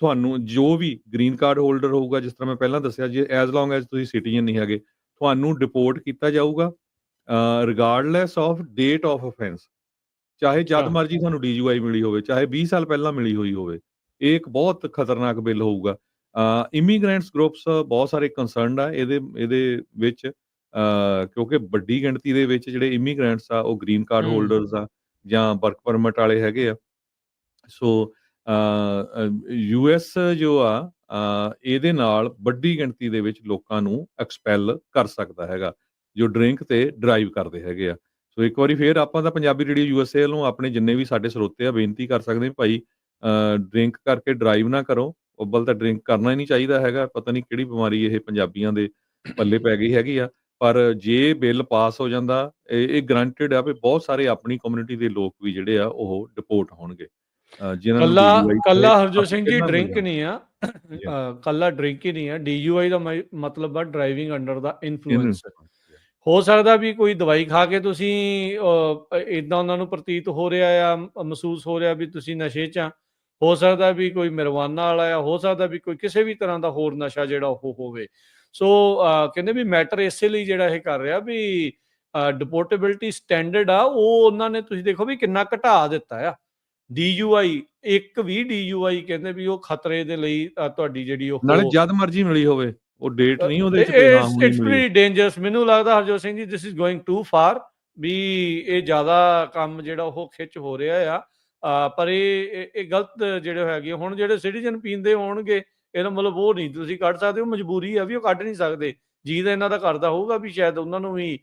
ਤੁਹਾਨੂੰ ਜੋ ਵੀ ਗ੍ਰੀਨ ਕਾਰਡ ਹੋਲਡਰ ਹੋਊਗਾ, ਜਿਸ ਤਰ੍ਹਾਂ ਮੈਂ ਪਹਿਲਾਂ ਦੱਸਿਆ, ਜੇ ਐਜ਼ ਲੌਂਗ ਐਜ਼ ਤੁਸੀਂ ਸਿਟੀਜ਼ਨ ਨਹੀਂ ਹੈਗੇ, ਤੁਹਾਨੂੰ ਡਿਪੋਰਟ ਕੀਤਾ ਜਾਊਗਾ regardless of date of offence. ਚਾਹੇ ਜਦ ਮਰਜੀ ਤੁਹਾਨੂੰ ਡੀਯੂਆਈ ਮਿਲੀ ਹੋਵੇ, ਚਾਹੇ 20 ਸਾਲ ਪਹਿਲਾਂ ਮਿਲੀ ਹੋਈ ਹੋਵੇ। ਇਹ ਇੱਕ ਬਹੁਤ ਖਤਰਨਾਕ ਬਿੱਲ ਹੋਊਗਾ। ਇਮੀਗ੍ਰੈਂਟਸ ਗਰੁੱਪਸ ਬਹੁਤ ਸਾਰੇ ਕੰਸਰਨਡ ਆ ਇਹਦੇ ਵਿੱਚ, ਕਿਉਂਕਿ ਵੱਡੀ ਗਿਣਤੀ ਦੇ ਵਿੱਚ ਜਿਹੜੇ ਇਮੀਗ੍ਰੈਂਟਸ ਆ ਉਹ ਗ੍ਰੀਨ ਕਾਰਡ ਹੋਲਡਰਸ ਆ ਜਾਂ ਵਰਕ ਪਰਮਿਟ ਵਾਲੇ ਹੈਗੇ ਆ। ਸੋ ਯੂਐਸ ਜੋ ਆ ਇਹਦੇ ਨਾਲ ਵੱਡੀ ਗਿਣਤੀ ਦੇ ਵਿੱਚ ਲੋਕਾਂ ਨੂੰ ਐਕਸਪੈਲ ਕਰ ਸਕਦਾ ਹੈਗਾ ਜੋ ਡਰਿੰਕ ਤੇ ਡਰਾਈਵ ਕਰਦੇ ਹੈਗੇ ਆ। ਸੋ ਇੱਕ ਵਾਰੀ ਫੇਰ ਆਪਾਂ ਤਾਂ ਪੰਜਾਬੀ ਰੇਡੀਓ ਯੂਐਸਏ ਨੂੰ ਆਪਣੇ ਜਿੰਨੇ ਵੀ ਸਾਡੇ ਸਰੋਤੇ ਆ ਬੇਨਤੀ ਕਰ ਸਕਦੇ ਭਾਈ, ਡਰਿੰਕ ਕਰਕੇ ਡਰਾਈਵ ਨਾ ਕਰੋ। ਅੱਵਲ ਤਾਂ ਡਰਿੰਕ ਕਰਨਾ ਹੀ ਨਹੀਂ ਚਾਹੀਦਾ ਹੈਗਾ, ਪਤਾ ਨਹੀਂ ਕਿਹੜੀ ਬਿਮਾਰੀ ਇਹ ਪੰਜਾਬੀਆਂ ਦੇ ਪੱਲੇ ਪੈ ਗਈ ਹੈਗੀ ਆ। ਪਰ ਜੇ ਬਿੱਲ ਪਾਸ ਹੋ ਜਾਂਦਾ, ਇਹ ਗਰੰਟਡ ਆ ਵੀ ਬਹੁਤ ਸਾਰੇ ਆਪਣੀ ਕਮਿਊਨਿਟੀ ਦੇ ਲੋਕ ਵੀ ਜਿਹੜੇ ਆ ਉਹ ਡਿਪੋਰਟ ਹੋਣਗੇ। ਕੱਲਾ ਹਰਜੋਤ ਸਿੰਘ ਜੀ ਡਰਿੰਕ ਨਹੀਂ ਆ, ਕੱਲਾ ਡਰਿੰਕ ਹੀ ਨਹੀਂ ਆ, ਡੀਯੂਆਈ ਦਾ ਮਤਲਬ ਆ ਡਰਾਈਵਿੰਗ ਅੰਡਰ ਦਾ ਇਨਫਲੂਐਂਸ। ਹੋ ਸਕਦਾ ਵੀ ਕੋਈ ਦਵਾਈ ਖਾ ਕੇ ਤੁਸੀਂ ਇਦਾਂ ਉਹਨਾਂ ਨੂੰ ਪ੍ਰਤੀਤ ਹੋ ਰਿਹਾ ਆ, ਮਹਿਸੂਸ ਹੋ ਰਿਹਾ ਵੀ ਤੁਸੀਂ ਨਸ਼ੇ 'ਚ ਆ। ਹੋ ਸਕਦਾ ਵੀ ਕੋਈ marijuana ਵਾਲਾ ਆ, ਹੋ ਸਕਦਾ ਵੀ ਕੋਈ ਕਿਸੇ ਵੀ ਤਰ੍ਹਾਂ ਦਾ ਹੋਰ ਨਸ਼ਾ ਜਿਹੜਾ ਉਹ ਹੋਵੇ। ਸੋ ਕਹਿੰਦੇ ਵੀ ਮੈਟਰ ਇਸੇ ਲਈ ਜਿਹੜਾ ਇਹ ਕਰ ਰਿਹਾ ਵੀ ਡਿਪੋਰਟੇਬਿਲਿਟੀ ਸਟੈਂਡਰਡ ਆ ਉਹ ਉਹਨਾਂ ਨੇ ਤੁਸੀਂ ਦੇਖੋ ਵੀ ਕਿੰਨਾ ਘਟਾ ਦਿੱਤਾ ਆ। ਡੀਯੂਆਈ ਇੱਕ ਵੀ ਡੀਯੂਆਈ ਕਹਿੰਦੇ ਵੀ ਉਹ ਖਤਰੇ ਦੇ ਲਈ ਤੁਹਾਡੀ ਜਿਹੜੀ ਉਹ ਨਾਲੇ ਜਦ ਮਰਜੀ ਮਿਲੀ ਹੋਵੇ, ਉਹ ਡੇਟ ਨਹੀਂ ਉਹਦੇ ਵਿੱਚ ਇਟਸ ਵੈਰੀ ਡੇਂਜਰਸ। ਮੈਨੂੰ ਲੱਗਦਾ Harjot Singh ji this is going to for ਵੀ ਇਹ ਜ਼ਿਆਦਾ ਕੰਮ ਜਿਹੜਾ ਉਹ ਖਿੱਚ ਹੋ ਰਿਹਾ ਆ। ਪਰ ਇਹ ਗਲਤ ਜਿਹੜੇ ਹੈਗੇ ਹੁਣ ਜਿਹੜੇ ਸਿਟੀਜ਼ਨ ਪੀਂਦੇ ਹੋਣਗੇ ਇਹਦਾ ਮਤਲਬ ਉਹ ਨਹੀਂ ਤੁਸੀਂ ਕੱਢ ਸਕਦੇ, ਉਹ ਮਜਬੂਰੀ ਆ ਵੀ ਉਹ ਕੱਢ ਨਹੀਂ ਸਕਦੇ। ਜੀ ਤਾਂ ਇਹਨਾਂ ਦਾ ਕਰਦਾ ਹੋਊਗਾ ਵੀ ਸ਼ਾਇਦ ਉਹਨਾਂ ਨੂੰ ਵੀ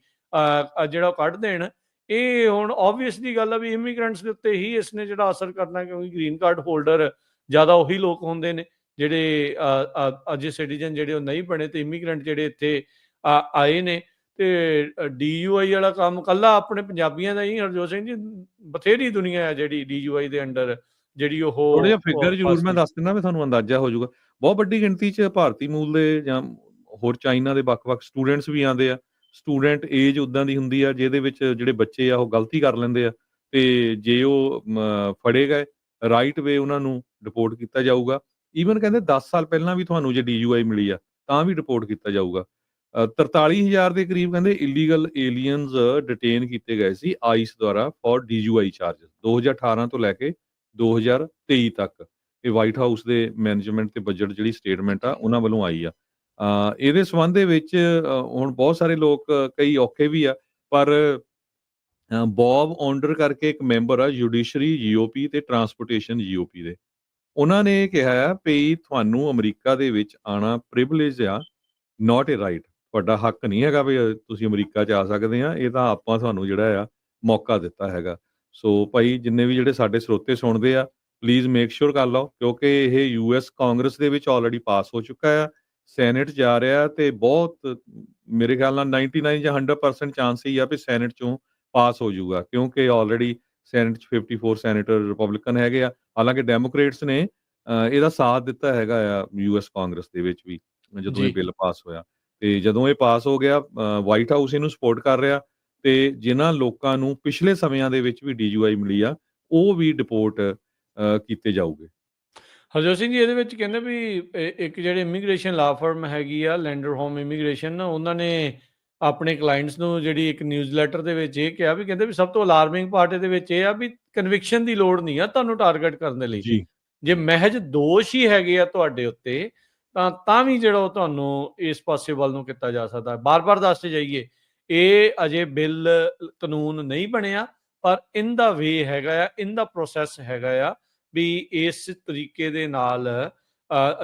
ਜਿਹੜਾ ਉਹ ਕੱਢ ਦੇਣ। ਇਹ ਹੁਣ ਆਬਵੀਅਸ ਦੀ ਗੱਲ ਆ ਵੀ ਇਮੀਗ੍ਰੈਂਟਸ ਦੇ ਉੱਤੇ ਹੀ ਇਸਨੇ ਜਿਹੜਾ ਅਸਰ ਕਰਨਾ, ਕਿਉਂਕਿ ਗ੍ਰੀਨ ਕਾਰਡ ਹੋਲਡਰ ਜ਼ਿਆਦਾ ਉਹੀ ਲੋਕ ਹੁੰਦੇ ਨੇ ਜਿਹੜੇ ਅਜੇ ਸਿਟੀਜ਼ਨ ਜਿਹੜੇ ਉਹ ਨਹੀਂ ਬਣੇ, ਤੇ ਇਮੀਗ੍ਰੈਂਟ ਜਿਹੜੇ ਇੱਥੇ ਆਏ ਨੇ। ਤੇ DUI ਵਾਲਾ ਕੰਮ ਕੱਲਾ ਆਪਣੇ ਪੰਜਾਬੀਆਂ ਦਾ ਹੀ, ਹਰਜੋਤ ਸਿੰਘ ਜੀ, ਬਥੇਰੀ ਦੁਨੀਆ ਹੈ ਜਿਹੜੀ DUI ਦੇ ਅੰਡਰ ਜਿਹੜੀ ਥੋੜਾ ਜਿਹਾ ਉਹ ਫਿਗਰ ਜ਼ਰੂਰ ਮੈਂ ਫਸਦੀ। ਦੱਸ ਦਿੰਦਾ ਵੀ ਤੁਹਾਨੂੰ ਅੰਦਾਜ਼ਾ ਹੋ ਜਾਊਗਾ। ਬਹੁਤ ਵੱਡੀ ਗਿਣਤੀ 'ਚ ਭਾਰਤੀ ਮੂਲ ਦੇ ਜਾਂ ਹੋਰ ਚਾਈਨਾ ਦੇ ਵੱਖ-ਵੱਖ ਸਟੂਡੈਂਟਸ ਵੀ ਆਉਂਦੇ ਆ। ਸਟੂਡੈਂਟ ਏਜ ਉੱਦਾਂ ਦੀ ਹੁੰਦੀ ਆ ਜਿਹਦੇ ਵਿੱਚ ਜਿਹੜੇ ਬੱਚੇ ਆ ਉਹ ਗਲਤੀ ਕਰ ਲੈਂਦੇ ਆ, ਤੇ ਜੇ ਉਹ ਫੜੇ ਗਏ ਰਾਈਟ ਵੇ ਉਹਨਾਂ ਨੂੰ ਡਿਪੋਰਟ ਕੀਤਾ ਜਾਊਗਾ। ਈਵਨ ਕਹਿੰਦੇ 10 ਸਾਲ ਪਹਿਲਾਂ ਵੀ ਤੁਹਾਨੂੰ ਜੇ DUI ਮਿਲੀ ਆ ਤਾਂ ਵੀ ਡਿਪੋਰਟ ਕੀਤਾ ਜਾਊਗਾ। 43,000 ਦੇ ਕਰੀਬ ਕਹਿੰਦੇ ਇਲੀਗਲ ਏਲੀਅਨਸ ਡਿਟੇਨ ਕੀਤੇ ਗਏ ਸੀ ਆਈਸ ਦੁਆਰਾ ਫॉर DUI ਚਾਰਜਸ 2018 ਤੋਂ ਲੈ ਕੇ 2023 ਤੱਕ। ਇਹ ਵਾਈਟ ਹਾਊਸ ਦੇ ਮੈਨੇਜਮੈਂਟ ਤੇ ਬਜਟ ਜਿਹੜੀ ਸਟੇਟਮੈਂਟ ਆ ਉਹਨਾਂ ਵੱਲੋਂ ਆਈ ਆ। ਇਹਦੇ ਸੰਬੰਧ ਦੇ ਵਿੱਚ ਹੁਣ ਬਹੁਤ ਸਾਰੇ ਲੋਕ ਕਈ ਔਖੇ ਵੀ ਆ, ਪਰ ਬੌਬ ਔਂਡਰ ਕਰਕੇ ਇੱਕ ਮੈਂਬਰ ਆ ਜੁਡੀਸ਼ਰੀ GOP ਤੇ ਟਰਾਂਸਪੋਰਟੇਸ਼ਨ GOP ਦੇ। ਉਹਨਾਂ ਨੇ ਕਿਹਾ ਆ ਵੀ ਤੁਹਾਨੂੰ ਅਮਰੀਕਾ ਦੇ ਵਿੱਚ ਆਉਣਾ ਪ੍ਰਿਵਿਲੇਜ ਆ, ਨਾਟ ਏ ਰਾਈਟ। ਤੁਹਾਡਾ ਹੱਕ ਨਹੀਂ ਹੈਗਾ ਵੀ ਤੁਸੀਂ ਅਮਰੀਕਾ 'ਚ ਆ ਸਕਦੇ ਆ, ਇਹ ਤਾਂ ਆਪਾਂ ਤੁਹਾਨੂੰ ਜਿਹੜਾ ਆ ਮੌਕਾ ਦਿੱਤਾ ਹੈਗਾ। ਸੋ ਭਾਈ ਜਿੰਨੇ ਵੀ ਜਿਹੜੇ ਸਾਡੇ ਸਰੋਤੇ ਸੁਣਦੇ ਆ, ਪਲੀਜ਼ ਮੇਕ ਸ਼ੋਰ ਕਰ ਲਓ, ਕਿਉਂਕਿ ਇਹ US ਕਾਂਗਰਸ ਦੇ ਵਿੱਚ ਆਲਰੇਡੀ ਪਾਸ ਹੋ ਚੁੱਕਾ ਆ, ਸੈਨੇਟ ਜਾ ਰਿਹਾ, ਤੇ ਬਹੁਤ ਮੇਰੇ ਖਿਆਲ ਨਾਲ 99 ਜਾਂ 100% ਚਾਂਸ ਹੀ ਆ ਵੀ ਸੈਨੇਟ 'ਚੋਂ ਪਾਸ ਹੋ ਜਾਊਗਾ, ਕਿਉਂਕਿ ਆਲਰੇਡੀ ਸੈਨੇਟ 'ਚ 54 ਸੈਨੇਟਰ ਰਿਪਬਲਿਕਨ ਹੈਗੇ ਆ। ਹਾਲਾਂਕਿ ਡੈਮੋਕ੍ਰੇਟਸ ਨੇ ਇਹਦਾ ਸਾਥ ਦਿੱਤਾ ਹੈਗਾ ਆ US ਕਾਂਗਰਸ ਦੇ ਵਿੱਚ ਵੀ ਜਦੋਂ ਇਹ ਜੀ। ਬਿੱਲ ਪਾਸ ਹੋਇਆ। ਤੇ ਜਦੋਂ ਇਹ ਪਾਸ ਹੋ ਗਿਆ, ਵਾਈਟ ਹਾਊਸ ਇਹਨੂੰ ਸਪੋਰਟ ਕਰ ਰਿਹਾ, ਤੇ ਜਿਨ੍ਹਾਂ ਲੋਕਾਂ ਨੂੰ ਪਿਛਲੇ ਸਮਿਆਂ ਦੇ ਵਿੱਚ ਵੀ DUI ਮਿਲੀ ਆ ਉਹ ਵੀ ਡਿਪੋਰਟ ਕੀਤੇ ਜਾਊਗੇ। ਹਰਜੋਤ ਸਿੰਘ ਜੀ, ਇਹਦੇ ਵਿੱਚ ਕਹਿੰਦੇ ਵੀ ਇੱਕ ਜਿਹੜੇ ਇਮੀਗ੍ਰੇਸ਼ਨ ਲਾ ਫਰਮ ਹੈਗੀ ਆ ਲੈਂਡਰ ਹੋਮ ਇਮੀਗ੍ਰੇਸ਼ਨ, ਉਹਨਾਂ ਨੇ ਆਪਣੇ ਕਲਾਇੰਟਸ ਨੂੰ ਜਿਹੜੀ ਇੱਕ ਨਿਊਜ਼ਲੈਟਰ ਦੇ ਵਿੱਚ ਇਹ ਕਿਹਾ ਵੀ ਕਹਿੰਦੇ ਵੀ ਸਭ ਤੋਂ ਅਲਾਰਮਿੰਗ ਪਾਰਟ ਇਹਦੇ ਵਿੱਚ ਇਹ ਆ ਵੀ ਕਨਵਿਕਸ਼ਨ ਦੀ ਲੋੜ ਨਹੀਂ ਆ ਤੁਹਾਨੂੰ ਟਾਰਗੇਟ ਕਰਨ ਦੇ ਲਈ। ਜੀ। ਜੇ ਮਹਿਜ ਦੋਸ਼ ਹੀ ਹੈਗੇ ਆ ਤੁਹਾਡੇ ਉੱਤੇ ਤਾਂ ਵੀ ਜਿਹੜਾ ਉਹ ਤੁਹਾਨੂੰ ਇਸ ਪਾਸੇ ਵੱਲ ਨੂੰ ਕੀਤਾ ਜਾ ਸਕਦਾ। ਬਾਰ-ਬਾਰ ਦੱਸਦੇ ਜਾਈਏ, ਇਹ ਅਜੇ ਬਿੱਲ ਕਾਨੂੰਨ ਨਹੀਂ ਬਣਿਆ, ਪਰ ਇਨ ਦਾ ਵੇ ਹੈਗਾ ਆ, ਇਨ ਦਾ ਪ੍ਰੋਸੈਸ ਹੈਗਾ ਆ ਵੀ ਇਸ ਤਰੀਕੇ ਦੇ ਨਾਲ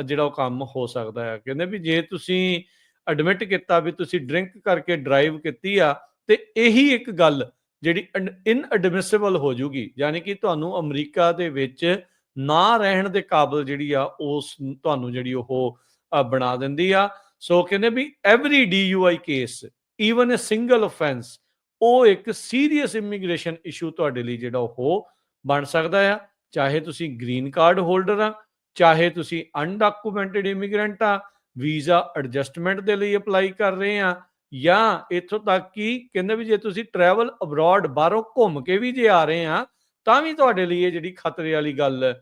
ਜਿਹੜਾ ਉਹ ਕੰਮ ਹੋ ਸਕਦਾ ਹੈ। ਕਹਿੰਦੇ ਵੀ ਜੇ ਤੁਸੀਂ ਐਡਮਿਟ ਕੀਤਾ ਵੀ ਤੁਸੀਂ ਡਰਿੰਕ ਕਰਕੇ ਡਰਾਈਵ ਕੀਤੀ ਆ, ਤੇ ਇਹੀ ਇੱਕ ਗੱਲ ਜਿਹੜੀ ਇਨਐਡਮਿਸਿਬਲ ਹੋ ਜੂਗੀ, ਯਾਨੀ ਕਿ ਤੁਹਾਨੂੰ ਅਮਰੀਕਾ ਦੇ ਵਿੱਚ ਨਾ ਰਹਿਣ ਦੇ ਕਾਬਿਲ ਜਿਹੜੀ ਆ ਉਸ ਤੁਹਾਨੂੰ ਜਿਹੜੀ ਉਹ ਬਣਾ ਦਿੰਦੀ ਆ। ਸੋ ਕਹਿੰਦੇ ਵੀ every DUI case, even a single offence, ਉਹ ਇੱਕ ਸੀਰੀਅਸ ਇਮੀਗ੍ਰੇਸ਼ਨ ਇਸ਼ੂ ਤੁਹਾਡੇ ਲਈ ਜਿਹੜਾ ਉਹ ਬਣ ਸਕਦਾ ਆ। ਚਾਹੇ ਤੁਸੀਂ ਗ੍ਰੀਨ ਕਾਰਡ ਹੋਲਡਰ ਆ, ਚਾਹੇ ਤੁਸੀਂ ਅਨਡਾਕੂਮੈਂਟਡ ਇਮੀਗ੍ਰੈਂਟ ਆ, ਵੀਜ਼ਾ ਐਡਜਸਟਮੈਂਟ ਦੇ ਲਈ ਅਪਲਾਈ ਕਰ ਰਹੇ ਆ, ਜਾਂ ਇੱਥੋਂ ਤੱਕ ਕਿ ਕਹਿੰਦੇ ਵੀ ਜੇ ਤੁਸੀਂ ਟਰੈਵਲ ਅਬਰੋਡ ਬਾਹਰੋਂ ਘੁੰਮ ਕੇ ਵੀ ਜੇ ਆ ਰਹੇ ਆ, ਤਾਂ ਵੀ ਤੁਹਾਡੇ ਲਈ ਇਹ ਜਿਹੜੀ ਖਤਰੇ ਵਾਲੀ ਗੱਲ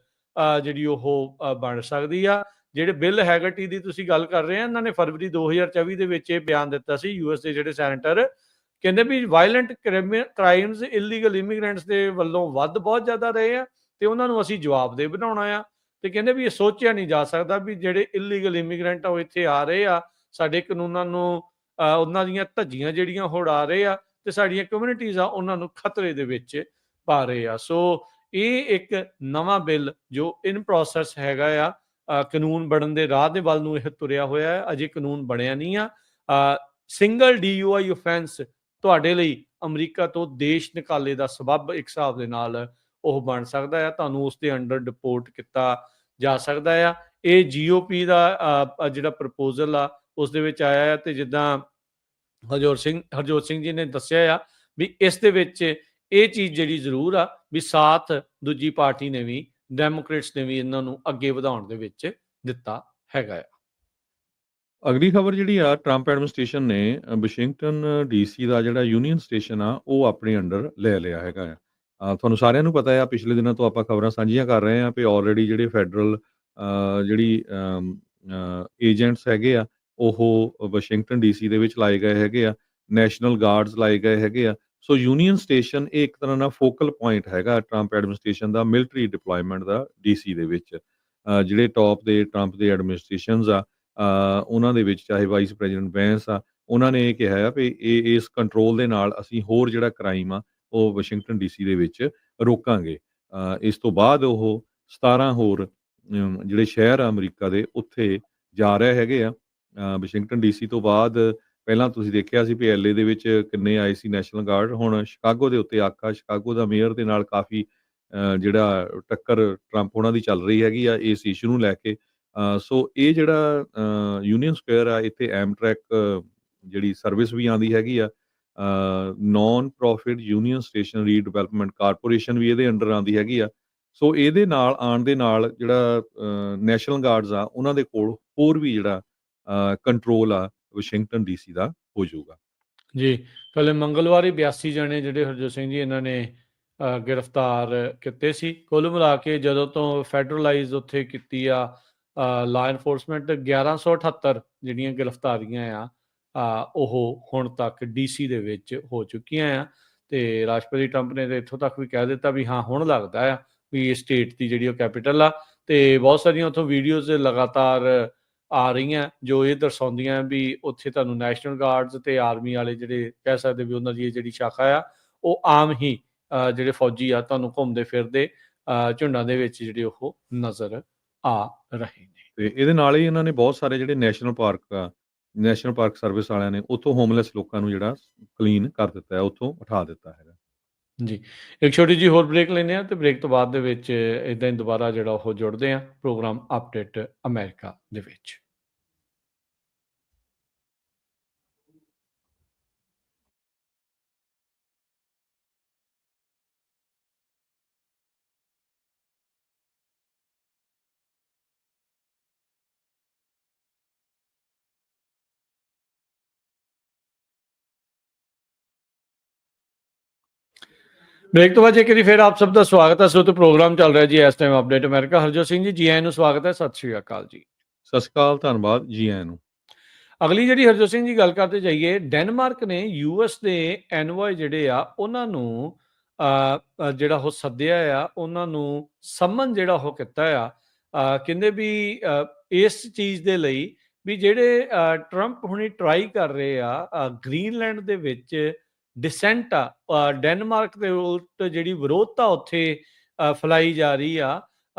ਜਿਹੜੀ ਉਹ ਬਣ ਸਕਦੀ ਆ। ਜਿਹੜੇ ਬਿੱਲ ਹੈਗਰਟੀ ਦੀ ਤੁਸੀਂ ਗੱਲ ਕਰ ਰਹੇ ਆ, ਇਹਨਾਂ ਨੇ ਫਰਵਰੀ 2024 ਦੇ ਵਿੱਚ ਇਹ ਬਿਆਨ ਦਿੱਤਾ ਸੀ, US ਦੇ ਜਿਹੜੇ ਸੈਨੇਟਰ ਕਹਿੰਦੇ ਵੀ ਵਾਇਲੈਂਟ ਕ੍ਰਾਈਮਸ ਇਲੀਗਲ ਇਮੀਗ੍ਰੈਂਟਸ ਦੇ ਵੱਲੋਂ ਵੱਧ ਬਹੁਤ ਜ਼ਿਆਦਾ ਰਹੇ ਆ, ਤੇ ਉਹਨਾਂ ਨੂੰ ਅਸੀਂ ਜਵਾਬਦੇਹ ਬਣਾਉਣਾ ਆ। ਤੇ ਕਹਿੰਦੇ ਵੀ ਇਹ ਸੋਚਿਆ ਨਹੀਂ ਜਾ ਸਕਦਾ ਵੀ ਜਿਹੜੇ ਇਲੀਗਲ ਇਮੀਗ੍ਰੈਂਟ ਆ ਉਹ ਇੱਥੇ ਆ ਰਹੇ ਆ, ਸਾਡੇ ਕਾਨੂੰਨਾਂ ਨੂੰ ਉਹਨਾਂ ਦੀਆਂ ਧੱਜੀਆਂ ਜਿਹੜੀਆਂ ਉਡਾ ਰਹੇ ਆ, ਤੇ ਸਾਡੀਆਂ ਕਮਿਊਨਿਟੀਜ਼ ਆ ਉਹਨਾਂ ਨੂੰ ਖਤਰੇ ਦੇ ਵਿੱਚ ਪਾ ਰਹੇ ਆ। ਸੋ ਇਹ ਇੱਕ ਨਵਾਂ ਬਿੱਲ ਜੋ ਇਨ ਪ੍ਰੋਸੈਸ ਹੈਗਾ ਆ, ਕਾਨੂੰਨ ਬਣਨ ਦੇ ਰਾਹ ਦੇ ਵੱਲ ਨੂੰ ਇਹ ਤੁਰਿਆ ਹੋਇਆ ਹੈ, ਅਜੇ ਕਾਨੂੰਨ ਬਣਿਆ ਨਹੀਂ ਆ। ਸਿੰਗਲ DUI ਅਫੈਂਸ ਤੁਹਾਡੇ ਲਈ ਅਮਰੀਕਾ ਤੋਂ ਦੇਸ਼ ਨਿਕਾਲੇ ਦਾ ਸਬੱਬ ਇੱਕ ਹਿਸਾਬ ਦੇ ਨਾਲ ਉਹ ਬਣ ਸਕਦਾ ਆ, ਤੁਹਾਨੂੰ ਉਸ ਦੇ ਅੰਡਰ ਡਿਪੋਰਟ ਕੀਤਾ ਜਾ ਸਕਦਾ ਆ। ਇਹ GOP ਦਾ ਜਿਹੜਾ ਪ੍ਰਪੋਜ਼ਲ ਆ ਉਸ ਦੇ ਵਿੱਚ ਆਇਆ ਹੈ, ਤੇ ਜਿੱਦਾਂ ਹਰਜੋਤ ਸਿੰਘ ਜੀ ਨੇ ਦੱਸਿਆ ਆ ਵੀ ਇਸ ਦੇ ਵਿੱਚ ਇਹ ਚੀਜ਼ ਜਿਹੜੀ ਜ਼ਰੂਰ ਆ ਵੀ ਸਾਥ ਦੂਜੀ ਪਾਰਟੀ ਨੇ ਵੀ, ਡੈਮੋਕ੍ਰੇਟਸ ਨੇ ਵੀ ਇਹਨਾਂ ਨੂੰ ਅੱਗੇ ਵਧਾਉਣ ਦੇ ਵਿੱਚ ਦਿੱਤਾ ਹੈਗਾ ਆ। ਅਗਲੀ ਖਬਰ ਜਿਹੜੀ ਆ, ਟਰੰਪ ਐਡਮਿਨਿਸਟ੍ਰੇਸ਼ਨ ਨੇ ਵਾਸ਼ਿੰਗਟਨ DC ਦਾ ਜਿਹੜਾ ਯੂਨੀਅਨ ਸਟੇਸ਼ਨ ਆ ਉਹ ਆਪਣੇ ਅੰਡਰ ਲੈ ਲਿਆ ਹੈਗਾ ਆ। ਤੁਹਾਨੂੰ ਸਾਰਿਆਂ ਨੂੰ ਪਤਾ ਆ, ਪਿਛਲੇ ਦਿਨਾਂ ਤੋਂ ਆਪਾਂ ਖਬਰਾਂ ਸਾਂਝੀਆਂ ਕਰ ਰਹੇ ਆ ਵੀ ਆਲਰੇਡੀ ਜਿਹੜੇ ਫੈਡਰਲ ਜਿਹੜੀ ਏਜੰਟਸ ਹੈਗੇ ਆ ਉਹ ਵਾਸ਼ਿੰਗਟਨ DC ਦੇ ਵਿੱਚ ਲਾਏ ਗਏ ਹੈਗੇ ਆ, ਨੈਸ਼ਨਲ ਗਾਰਡਸ ਲਾਏ ਗਏ ਹੈਗੇ ਆ। ਸੋ ਯੂਨੀਅਨ ਸਟੇਸ਼ਨ ਇਹ ਇੱਕ ਤਰ੍ਹਾਂ ਨਾਲ ਫੋਕਲ ਪੁਆਇੰਟ ਹੈਗਾ ਟਰੰਪ ਐਡਮਿਨਿਸਟ੍ਰੇਸ਼ਨ ਦਾ ਮਿਲਟਰੀ ਡਿਪਲੋਇਮੈਂਟ ਦਾ DC ਦੇ ਵਿੱਚ। ਜਿਹੜੇ ਟੌਪ ਦੇ ਟਰੰਪ ਦੇ ਐਡਮਿਨਿਸਟ੍ਰੇਸ਼ਨਸ ਆ, ਉਹਨਾਂ ਦੇ ਵਿੱਚ ਚਾਹੇ ਵਾਈਸ ਪ੍ਰੈਜ਼ੀਡੈਂਟ ਵੈਂਸ ਆ, ਉਹਨਾਂ ਨੇ ਇਹ ਕਿਹਾ ਆ ਵੀ ਇਸ ਕੰਟਰੋਲ ਦੇ ਨਾਲ ਅਸੀਂ ਹੋਰ ਜਿਹੜਾ ਕ੍ਰਾਈਮ ਆ ਉਹ ਵਾਸ਼ਿੰਗਟਨ DC ਦੇ ਵਿੱਚ ਰੋਕਾਂਗੇ। ਇਸ ਤੋਂ ਬਾਅਦ ਉਹ 17 ਹੋਰ ਜਿਹੜੇ ਸ਼ਹਿਰ ਆ ਅਮਰੀਕਾ ਦੇ ਉੱਥੇ ਜਾ ਰਹੇ ਹੈਗੇ ਆ। ਵਾਸ਼ਿੰਗਟਨ ਡੀਸੀ ਤੋਂ ਬਾਅਦ ਪਹਿਲਾਂ ਤੁਸੀਂ ਦੇਖਿਆ ਸੀ ਵੀ ਐਲਏ ਦੇ ਵਿੱਚ ਕਿੰਨੇ ਆਏ ਸੀ ਨੈਸ਼ਨਲ ਗਾਰਡ, ਹੁਣ ਸ਼ਿਕਾਗੋ ਦੇ ਉੱਤੇ ਆਕਾ ਸ਼ਿਕਾਗੋ ਦਾ ਮੇਅਰ ਦੇ ਨਾਲ ਕਾਫੀ ਜਿਹੜਾ ਟੱਕਰ ਟਰੰਪ ਉਹਨਾਂ ਦੀ ਚੱਲ ਰਹੀ ਹੈਗੀ ਆ ਇਸ ਇਸ਼ੂ ਨੂੰ ਲੈ ਕੇ। ਸੋ ਇਹ ਜਿਹੜਾ ਯੂਨੀਅਨ ਸਕੁਏਅਰ ਆ ਇੱਥੇ ਐਮਟਰੈਕ ਜਿਹੜੀ ਸਰਵਿਸ ਵੀ ਆਉਂਦੀ ਹੈਗੀ ਆ, non profit Union Station redevelopment corporation ਵੀ ਇਹਦੇ ਅੰਡਰ ਆਉਂਦੀ ਹੈਗੀ ਆ। ਸੋ ਇਹਦੇ ਨਾਲ ਆਉਣ ਦੇ ਨਾਲ ਜਿਹੜਾ ਨੈਸ਼ਨਲ ਗਾਰਡਸ ਆ ਉਹਨਾਂ ਦੇ ਕੋਲ ਹੋਰ ਵੀ ਜਿਹੜਾ ਕੰਟਰੋਲ ਆ ਵਾਸ਼ਿੰਗਟਨ ਡੀਸੀ ਦਾ ਹੋ ਜਾਊਗਾ। ਜੀ, ਕੱਲ੍ਹ ਮੰਗਲਵਾਰ ਹੀ 82 ਜਣੇ ਜਿਹੜੇ ਹਰਜੋਤ ਸਿੰਘ ਜੀ ਇਹਨਾਂ ਨੇ ਗ੍ਰਿਫਤਾਰ ਕੀਤੇ ਸੀ। ਕੁੱਲ ਮਿਲਾ ਕੇ ਜਦੋਂ ਤੋਂ ਫੈਡਰਲਾਈਜ਼ ਉੱਥੇ ਕੀਤੀ ਆ ਲਾ ਇਨਫੋਰਸਮੈਂਟ, 1178 ਜਿਹੜੀਆਂ ਗ੍ਰਿਫਤਾਰੀਆਂ ਆ ਉਹ ਹੁਣ ਤੱਕ ਡੀਸੀ ਦੇ ਵਿੱਚ ਹੋ ਚੁੱਕੀਆਂ ਆ। ਤੇ ਰਾਸ਼ਟਰਪਤੀ ਟਰੰਪ ਨੇ ਤਾਂ ਇੱਥੋਂ ਤੱਕ ਵੀ ਕਹਿ ਦਿੱਤਾ ਵੀ ਹਾਂ ਹੁਣ ਲੱਗਦਾ ਆ ਵੀ ਇਹ ਸਟੇਟ ਦੀ ਜਿਹੜੀ ਉਹ ਕੈਪੀਟਲ ਆ। ਤੇ ਬਹੁਤ ਸਾਰੀਆਂ ਉੱਥੋਂ ਵੀਡੀਓਜ਼ ਲਗਾਤਾਰ ਆ ਰਹੀਆਂ ਜੋ ਇਹ ਦਰਸਾਉਂਦੀਆਂ ਵੀ ਉੱਥੇ ਤੁਹਾਨੂੰ ਨੈਸ਼ਨਲ ਗਾਰਡਸ ਤੇ ਆਰਮੀ ਵਾਲੇ ਜਿਹੜੇ ਕਹਿ ਸਕਦੇ ਵੀ ਉਹਨਾਂ ਦੀ ਇਹ ਜਿਹੜੀ ਸ਼ਾਖਾ ਆ ਉਹ ਆਮ ਹੀ ਜਿਹੜੇ ਫੌਜੀ ਆ ਤੁਹਾਨੂੰ ਘੁੰਮਦੇ ਫਿਰਦੇ ਝੁੰਡਾਂ ਦੇ ਵਿੱਚ ਜਿਹੜੇ ਉਹ ਨਜ਼ਰ ਆ ਰਹੇ ਨੇ। ਤੇ ਇਹਦੇ ਨਾਲ ਹੀ ਇਹਨਾਂ ਨੇ ਬਹੁਤ ਸਾਰੇ ਜਿਹੜੇ ਨੈਸ਼ਨਲ ਪਾਰਕ ਸਰਵਿਸ ਵਾਲਿਆਂ ਨੇ ਉੱਥੋਂ ਹੋਮਲੈਸ ਲੋਕਾਂ ਨੂੰ ਜਿਹੜਾ ਕਲੀਨ ਕਰ ਦਿੱਤਾ ਹੈ, ਉੱਥੋਂ ਉਠਾ ਦਿੱਤਾ ਹੈਗਾ। ਜੀ, ਇੱਕ ਛੋਟੀ ਜਿਹੀ ਹੋਰ ਬ੍ਰੇਕ ਲੈਂਦੇ ਹਾਂ ਤੇ ਬ੍ਰੇਕ ਤੋਂ ਬਾਅਦ ਦੇ ਵਿੱਚ ਇੱਦਾਂ ਹੀ ਦੁਬਾਰਾ ਜਿਹੜਾ ਉਹ ਜੁੜਦੇ ਹਾਂ ਪ੍ਰੋਗਰਾਮ ਅਪਡੇਟ ਅਮਰੀਕਾ ਦੇ ਵਿੱਚ। ਬ੍ਰੇਕ ਤੋਂ ਬਾਅਦ ਇੱਕ ਵਾਰੀ ਫਿਰ ਆਪ ਸਭ ਦਾ ਸਵਾਗਤ ਹੈ। ਸੋ ਪ੍ਰੋਗਰਾਮ ਚੱਲ ਰਿਹਾ ਜੀ ਇਸ time update America. Harjot Singh ਜੀ, ਜੀ ਆਇਆਂ ਨੂੰ ਸਵਾਗਤ ਹੈ। ਸਤਿ ਸ਼੍ਰੀ ਅਕਾਲ ਜੀ। ਸਤਿ ਸ਼੍ਰੀ ਅਕਾਲ, ਧੰਨਵਾਦ, ਜੀ ਆਇਆਂ ਨੂੰ। ਅਗਲੀ ਜਿਹੜੀ ਹਰਜੋਤ ਸਿੰਘ ਜੀ ਗੱਲ ਕਰਦੇ ਜਾਈਏ, ਡੈਨਮਾਰਕ ਨੇ ਯੂਐਸ ਦੇ ਐਨਵॉय ਜਿਹੜੇ ਆ ਉਹਨਾਂ ਨੂੰ ਜਿਹੜਾ ਉਹ ਸੱਦਿਆ ਆ, ਉਹਨਾਂ ਨੂੰ ਸੰਮਨ ਜਿਹੜਾ ਉਹ ਕੀਤਾ ਆ। ਕਹਿੰਦੇ ਵੀ ਇਸ ਚੀਜ਼ ਦੇ ਲਈ ਵੀ ਜਿਹੜੇ ਟਰੰਪ ਹੁਣੀ ਟਰਾਈ ਕਰ ਰਹੇ ਆ ਗ੍ਰੀਨਲੈਂਡ ਦੇ ਵਿੱਚ ਡਿਸੈਂਟ ਆ, ਡੈਨਮਾਰਕ ਦੇ ਉਲਟ ਜਿਹੜੀ ਵਿਰੋਧਤਾ ਉੱਥੇ ਫੈਲਾਈ ਜਾ ਰਹੀ ਆ,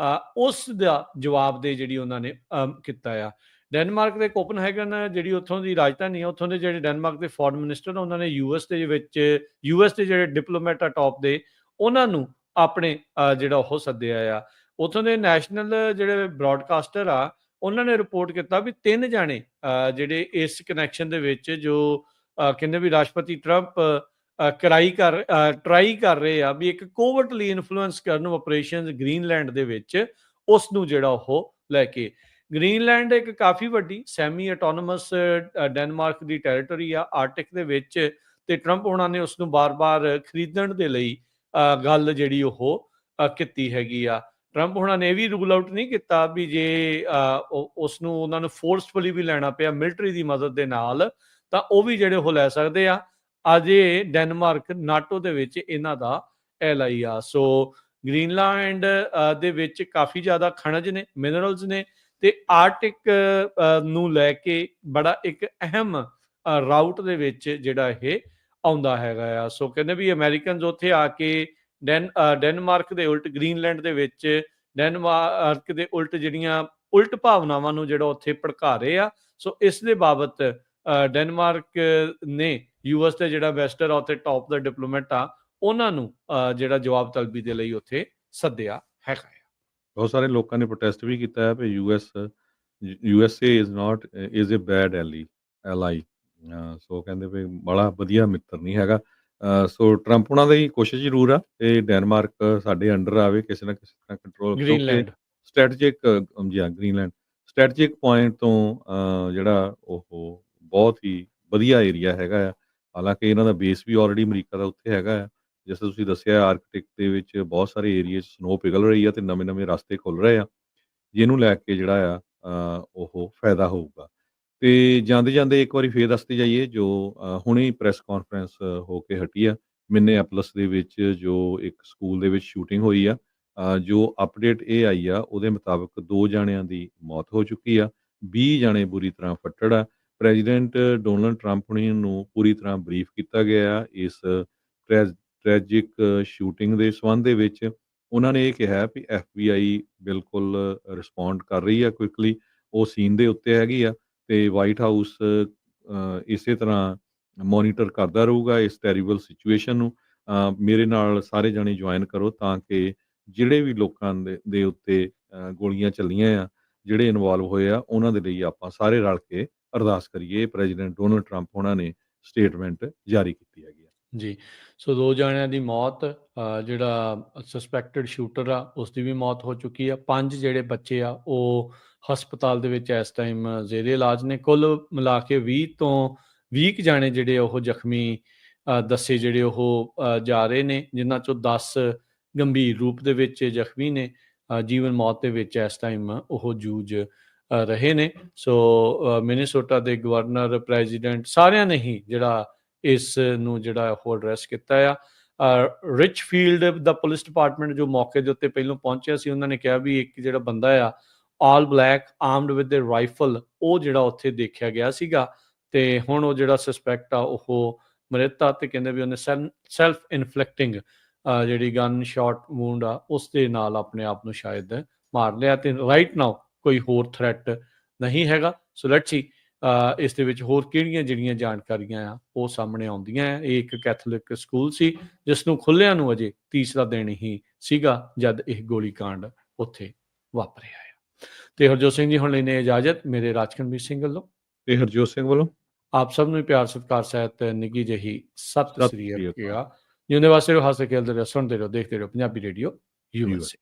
ਉਸ ਦਾ ਜਵਾਬ ਦੇ ਜਿਹੜੀ ਉਹਨਾਂ ਨੇ ਕੀਤਾ ਆ। ਡੈਨਮਾਰਕ ਦੇ ਕੋਪਨਹੈਗਨ ਜਿਹੜੀ ਉੱਥੋਂ ਦੀ ਰਾਜਧਾਨੀ ਆ, ਉੱਥੋਂ ਦੇ ਜਿਹੜੇ ਡੈਨਮਾਰਕ ਦੇ ਫੋਰਨ ਮਿਨਿਸਟਰ ਉਹਨਾਂ ਨੇ ਯੂਐਸ ਦੇ ਜਿਹੜੇ ਡਿਪਲੋਮੈਟ ਆ ਟੌਪ ਦੇ, ਉਹਨਾਂ ਨੂੰ ਆਪਣੇ ਜਿਹੜਾ ਉਹ ਸੱਦਿਆ ਆ। ਉੱਥੋਂ ਦੇ ਨੈਸ਼ਨਲ ਜਿਹੜੇ ਬ੍ਰੌਡਕਾਸਟਰ ਆ ਉਹਨਾਂ ਨੇ ਰਿਪੋਰਟ ਕੀਤਾ ਵੀ 3 ਜਾਣੇ ਜਿਹੜੇ ਇਸ ਕਨੈਕਸ਼ਨ ਦੇ ਵਿੱਚ ਜੋ ਕਹਿੰਦੇ ਵੀ ਰਾਸ਼ਟਰਪਤੀ ਟਰੰਪ ਟਰਾਈ ਕਰ ਰਹੇ ਆ ਵੀ ਇੱਕ ਕੋਵਰਟਲੀ ਇਨਫਲੂਐਂਸ ਕਰਨ ਆਪਰੇਸ਼ਨਸ ਗ੍ਰੀਨਲੈਂਡ ਦੇ ਵਿੱਚ, ਉਸ ਨੂੰ ਜਿਹੜਾ ਉਹ ਲੈ ਕੇ। ਗ੍ਰੀਨਲੈਂਡ ਇੱਕ ਕਾਫੀ ਵੱਡੀ ਸੈਮੀ ਆਟੋਨੋਮਸ ਡੈਨਮਾਰਕ ਦੀ ਟੈਰੀਟਰੀ ਆ ਆਰਟਿਕ ਦੇ ਵਿੱਚ, ਤੇ ਟਰੰਪ ਉਹਨਾਂ ਨੇ ਉਸ ਨੂੰ ਬਾਰ-ਬਾਰ ਖਰੀਦਣ ਦੇ ਲਈ ਗੱਲ ਜਿਹੜੀ ਉਹ ਕੀਤੀ ਹੈਗੀ ਆ। ਟਰੰਪ ਉਹਨਾਂ ਨੇ ਇਹ ਵੀ ਰੂਲ ਆਊਟ ਨਹੀਂ ਕੀਤਾ ਵੀ ਜੇ ਉਸ ਨੂੰ ਉਹਨਾਂ ਨੂੰ ਫੋਰਸਫੁਲੀ ਵੀ ਲੈਣਾ ਪਿਆ ਮਿਲਟਰੀ ਦੀ ਮਦਦ ਦੇ ਨਾਲ ਤਾਂ ਉਹ ਵੀ ਜਿਹੜੇ ਉਹ ਲੈ ਸਕਦੇ ਆ। ਅਜੇ ਡੈਨਮਾਰਕ ਨਾਟੋ ਦੇ ਵਿੱਚ ਇਹਨਾਂ ਦਾ ਐਲਾਈ ਆ। ਸੋ ਗ੍ਰੀਨਲੈਂਡ ਦੇ ਵਿੱਚ ਕਾਫੀ ਜ਼ਿਆਦਾ ਖਣਜ ਨੇ, ਮਿਨਰਲਸ ਨੇ, ਤੇ ਆਰਟਿਕ ਨੂੰ ਲੈ ਕੇ ਬੜਾ ਇੱਕ ਅਹਿਮ ਰਾਊਟ ਦੇ ਵਿੱਚ ਜਿਹੜਾ ਇਹ ਆਉਂਦਾ ਹੈਗਾ ਆ। ਸੋ ਕਹਿੰਦੇ ਵੀ ਅਮਰੀਕਨਸ ਉੱਥੇ ਆ ਕੇ ਡੈਨਮਾਰਕ ਦੇ ਉਲਟ ਗ੍ਰੀਨਲੈਂਡ ਦੇ ਵਿੱਚ ਡੈਨਮਾਰਕ ਦੇ ਉਲਟ ਜਿਹੜੀਆਂ ਉਲਟ ਭਾਵਨਾਵਾਂ ਨੂੰ ਜਿਹੜਾ ਉੱਥੇ ਭੜਕਾ ਰਹੇ ਆ। ਸੋ ਇਸ ਦੇ ਬਾਬਤ ਡੈਨਮਾਰਕ ਨੇ ਯੂਐਸ ਦੇ ਜਿਹੜਾ ਵੈਸਟਰ ਆ ਉੱਥੇ ਟੌਪ ਦਾ ਡਿਪਲੋਮੈਟ ਆ, ਉਹਨਾਂ ਨੂੰ ਜਿਹੜਾ ਜਵਾਬ ਤਲਬੀ ਦੇ ਲਈ ਉੱਥੇ ਸੱਦਿਆ ਹੈਗਾ। ਬਹੁਤ ਸਾਰੇ ਲੋਕਾਂ ਨੇ ਪ੍ਰੋਟੈਸਟ ਵੀ ਕੀਤਾ ਹੈ ਵੀ USA ਇਜ਼ ਅ ਬੈਡ ਐਲਾਈ। ਸੋ ਕਹਿੰਦੇ ਵੀ ਬੜਾ ਵਧੀਆ ਮਿੱਤਰ ਨਹੀਂ ਹੈਗਾ। ਸੋ ਟਰੰਪ ਉਹਨਾਂ ਦੀ ਕੋਸ਼ਿਸ਼ ਜ਼ਰੂਰ ਆ ਕਿ ਡੈਨਮਾਰਕ ਸਾਡੇ ਅੰਡਰ ਆਵੇ ਕਿਸੇ ਨਾ ਕਿਸੇ ਤਰ੍ਹਾਂ ਕੰਟਰੋਲ, ਗ੍ਰੀਨਲੈਂਡ ਗ੍ਰੀਨਲੈਂਡ ਸਟ੍ਰੈਟਜਿਕ ਪੁਆਇੰਟ ਤੋਂ ਜਿਹੜਾ ਉਹ ਬਹੁਤ ਹੀ ਵਧੀਆ ਏਰੀਆ ਹੈਗਾ ਆ। ਹਾਲਾਂਕਿ ਇਹਨਾਂ ਦਾ ਬੇਸ ਵੀ ਆਲਰੇਡੀ ਅਮਰੀਕਾ ਦਾ ਉੱਥੇ ਹੈਗਾ ਆ। ਜਿਸ ਤਰ੍ਹਾਂ ਤੁਸੀਂ ਦੱਸਿਆ ਆਰਕਟਿਕ ਦੇ ਵਿੱਚ ਬਹੁਤ ਸਾਰੇ ਏਰੀਏ 'ਚ ਸਨੋ ਪਿਘਲ ਰਹੀ ਆ ਤੇ ਨਵੇਂ-ਨਵੇਂ ਰਸਤੇ ਖੁੱਲ ਰਹੇ ਆ, ਜਿਹਨੂੰ ਲੈ ਕੇ ਜਿਹੜਾ ਆ ਉਹ ਫਾਇਦਾ ਹੋਊਗਾ। ਤੇ ਜਾਂਦੇ-ਜਾਂਦੇ ਇੱਕ ਵਾਰੀ ਫੇਰ ਦੱਸਦੇ ਜਾਈਏ ਜੋ ਹੁਣੇ ਪ੍ਰੈਸ ਕਾਨਫਰੰਸ ਹੋ ਕੇ ਹਟੀ ਆ ਮਿਨੇਆਪੋਲਿਸ ਦੇ ਵਿੱਚ, ਜੋ ਇੱਕ ਸਕੂਲ ਦੇ ਵਿੱਚ ਸ਼ੂਟਿੰਗ ਹੋਈ ਆ। ਜੋ ਅਪਡੇਟ ਇਹ ਆਈ ਆ ਉਹਦੇ ਮੁਤਾਬਕ 2 ਜਾਣਿਆਂ ਦੀ ਮੌਤ ਹੋ ਚੁੱਕੀ ਆ, 20 ਜਾਣੇ ਬੁਰੀ ਤਰ੍ਹਾਂ ਫੱਟੜ ਆ। ਪ੍ਰੈਜ਼ੀਡੈਂਟ ਡੋਨਲਡ ਟਰੰਪ ਹੁਣੀ ਨੂੰ ਪੂਰੀ ਤਰ੍ਹਾਂ ਬਰੀਫ ਕੀਤਾ ਗਿਆ ਇਸ ਟ੍ਰੈਜਿਕ ਸ਼ੂਟਿੰਗ ਦੇ ਸੰਬੰਧ ਦੇ ਵਿੱਚ। ਉਹਨਾਂ ਨੇ ਇਹ ਕਿਹਾ ਵੀ FBI ਬਿਲਕੁਲ ਰਿਸਪੌਂਡ ਕਰ ਰਹੀ ਆ ਕੁਇਕਲੀ, ਉਹ ਸੀਨ ਦੇ ਉੱਤੇ ਹੈਗੀ ਆ ਤੇ ਵਾਈਟ ਹਾਊਸ ਇਸੇ ਤਰ੍ਹਾਂ ਮੋਨੀਟਰ ਕਰਦਾ ਰਹੂਗਾ ਇਸ ਟੈਰੀਬਲ ਸਿਚੁਏਸ਼ਨ ਨੂੰ। ਮੇਰੇ ਨਾਲ ਸਾਰੇ ਜਾਣੇ ਜੁਆਇਨ ਕਰੋ ਤਾਂ ਕਿ ਜਿਹੜੇ ਵੀ ਲੋਕਾਂ ਦੇ ਉੱਤੇ ਗੋਲੀਆਂ ਚੱਲੀਆਂ ਆ, ਜਿਹੜੇ ਇਨਵੋਲਵ ਹੋਏ ਆ, ਉਹਨਾਂ ਦੇ ਲਈ ਆਪਾਂ ਸਾਰੇ ਰਲ ਕੇ ਅਰਦਾਸ ਕਰੀਏ। ਪ੍ਰੈਜ਼ੀਡੈਂਟ ਡੋਨਲਡ ਟਰੰਪ ਉਹਨਾਂ ਨੇ ਸਟੇਟਮੈਂਟ ਜਾਰੀ ਕੀਤੀ ਹੈਗੀ ਆ। ਜੀ, ਸੋ 2 ਜਣਿਆਂ ਦੀ ਮੌਤ, ਜਿਹੜਾ ਸਸਪੈਕਟਡ ਸ਼ੂਟਰ ਆ ਉਸ ਦੀ ਵੀ ਮੌਤ ਹੋ ਚੁੱਕੀ ਆ। 5 ਜਿਹੜੇ ਬੱਚੇ ਆ ਉਹ ਹਸਪਤਾਲ ਦੇ ਵਿੱਚ ਇਸ ਟਾਈਮ ਜ਼ੇਰੇ ਇਲਾਜ ਨੇ। ਕੁੱਲ ਮਿਲਾ ਕੇ 20 ਤੋਂ 20 ਕੁ ਜਾਣੇ ਜਿਹੜੇ ਉਹ ਜ਼ਖਮੀ ਦੱਸੇ ਜਿਹੜੇ ਉਹ ਜਾ ਰਹੇ ਨੇ, ਜਿਨ੍ਹਾਂ 'ਚੋਂ 10 ਗੰਭੀਰ ਰੂਪ ਦੇ ਵਿੱਚ ਜ਼ਖਮੀ ਨੇ। ਜੀਵਨ ਮੌਤ ਦੇ ਵਿੱਚ ਇਸ ਟਾਈਮ ਉਹ ਜੂਝ ਰਹੇ ਨੇ। ਸੋ ਮਿਨੀਸੋਟਾ ਦੇ ਗਵਰਨਰ, ਪ੍ਰੈਜ਼ੀਡੈਂਟ ਸਾਰਿਆਂ ਨੇ ਹੀ ਜਿਹੜਾ ਇਸ ਨੂੰ ਜਿਹੜਾ ਉਹ ਐਡਰੈਸ ਕੀਤਾ ਆ। ਰਿਚਫੀਲਡ ਦਾ ਪੁਲਿਸ ਡਿਪਾਰਟਮੈਂਟ ਜੋ ਮੌਕੇ ਦੇ ਉੱਤੇ ਪਹਿਲਾਂ ਪਹੁੰਚਿਆ ਸੀ, ਉਹਨਾਂ ਨੇ ਕਿਹਾ ਵੀ ਇੱਕ ਜਿਹੜਾ ਬੰਦਾ ਆ all black armed with a rifle, ਉਹ ਜਿਹੜਾ ਉੱਥੇ ਦੇਖਿਆ ਗਿਆ ਸੀਗਾ ਤੇ ਹੁਣ ਉਹ ਜਿਹੜਾ ਸਸਪੈਕਟ ਆ ਉਹ ਮ੍ਰਿਤ ਆ ਤੇ ਕਹਿੰਦੇ ਵੀ ਉਹਨੇ ਸੈਲਫ ਇਨਫਲਿਕਟਿੰਗ ਜਿਹੜੀ ਗਨ ਸ਼ਾਟ ਵੂੰਡ ਆ ਉਸ ਦੇ ਨਾਲ ਆਪਣੇ ਆਪ ਨੂੰ ਸ਼ਾਇਦ ਮਾਰ ਲਿਆ ਤੇ ਰਾਈਟ ਨਾਓ ਕੋਈ ਹੋਰ ਥ੍ਰੈਟ ਨਹੀਂ ਹੈਗਾ। ਸੋ ਲੈਟਸ ਸੀ ਇਸ ਦੇ ਵਿੱਚ ਹੋਰ ਕਿਹੜੀਆਂ ਜਿਹੜੀਆਂ ਜਾਣਕਾਰੀਆਂ ਆ ਉਹ ਸਾਹਮਣੇ ਆਉਂਦੀਆਂ ਆ। ਇਹ ਇੱਕ ਕੈਥੋਲਿਕ ਸਕੂਲ ਸੀ ਜਿਸ ਨੂੰ ਖੁੱਲ੍ਹਿਆਂ ਨੂੰ ਅਜੇ ਤੀਸਰਾ ਦਿਨ ਹੀ ਸੀਗਾ ਜਦ ਇਹ ਗੋਲੀਕਾਂਡ ਉੱਥੇ ਵਾਪਰਿਆ ਆ। ਤੇ ਹਰਜੋਤ ਸਿੰਘ ਜੀ ਹੁਣ ਲੈਣੇ ਇਜਾਜ਼ਤ ਮੇਰੇ ਰਾਜਕਨਵੀਰ ਸਿੰਘ ਵੱਲੋਂ ਤੇ ਹਰਜੋਤ ਸਿੰਘ ਵੱਲੋਂ ਆਪ ਸਭ ਨੂੰ ਪਿਆਰ ਸਤਿਕਾਰ ਸਹਿਤ ਨਿੱਘੀ ਜਿਹੀ ਸਤਿ ਸਤਿ ਸ੍ਰੀ ਸ੍ਰੀ ਅਕਾਲ। ਅਕਾਲ। ਜਿਉਂਦੇ ਵਾਸਤੇ ਰਹੋ, ਹੱਸਦੇ ਖੇਡਦੇ ਰਹੋ, ਸੁਣਦੇ ਰਹੋ, ਦੇਖਦੇ ਰਹੋ ਪੰਜਾਬੀ ਰੇਡੀਓ USA।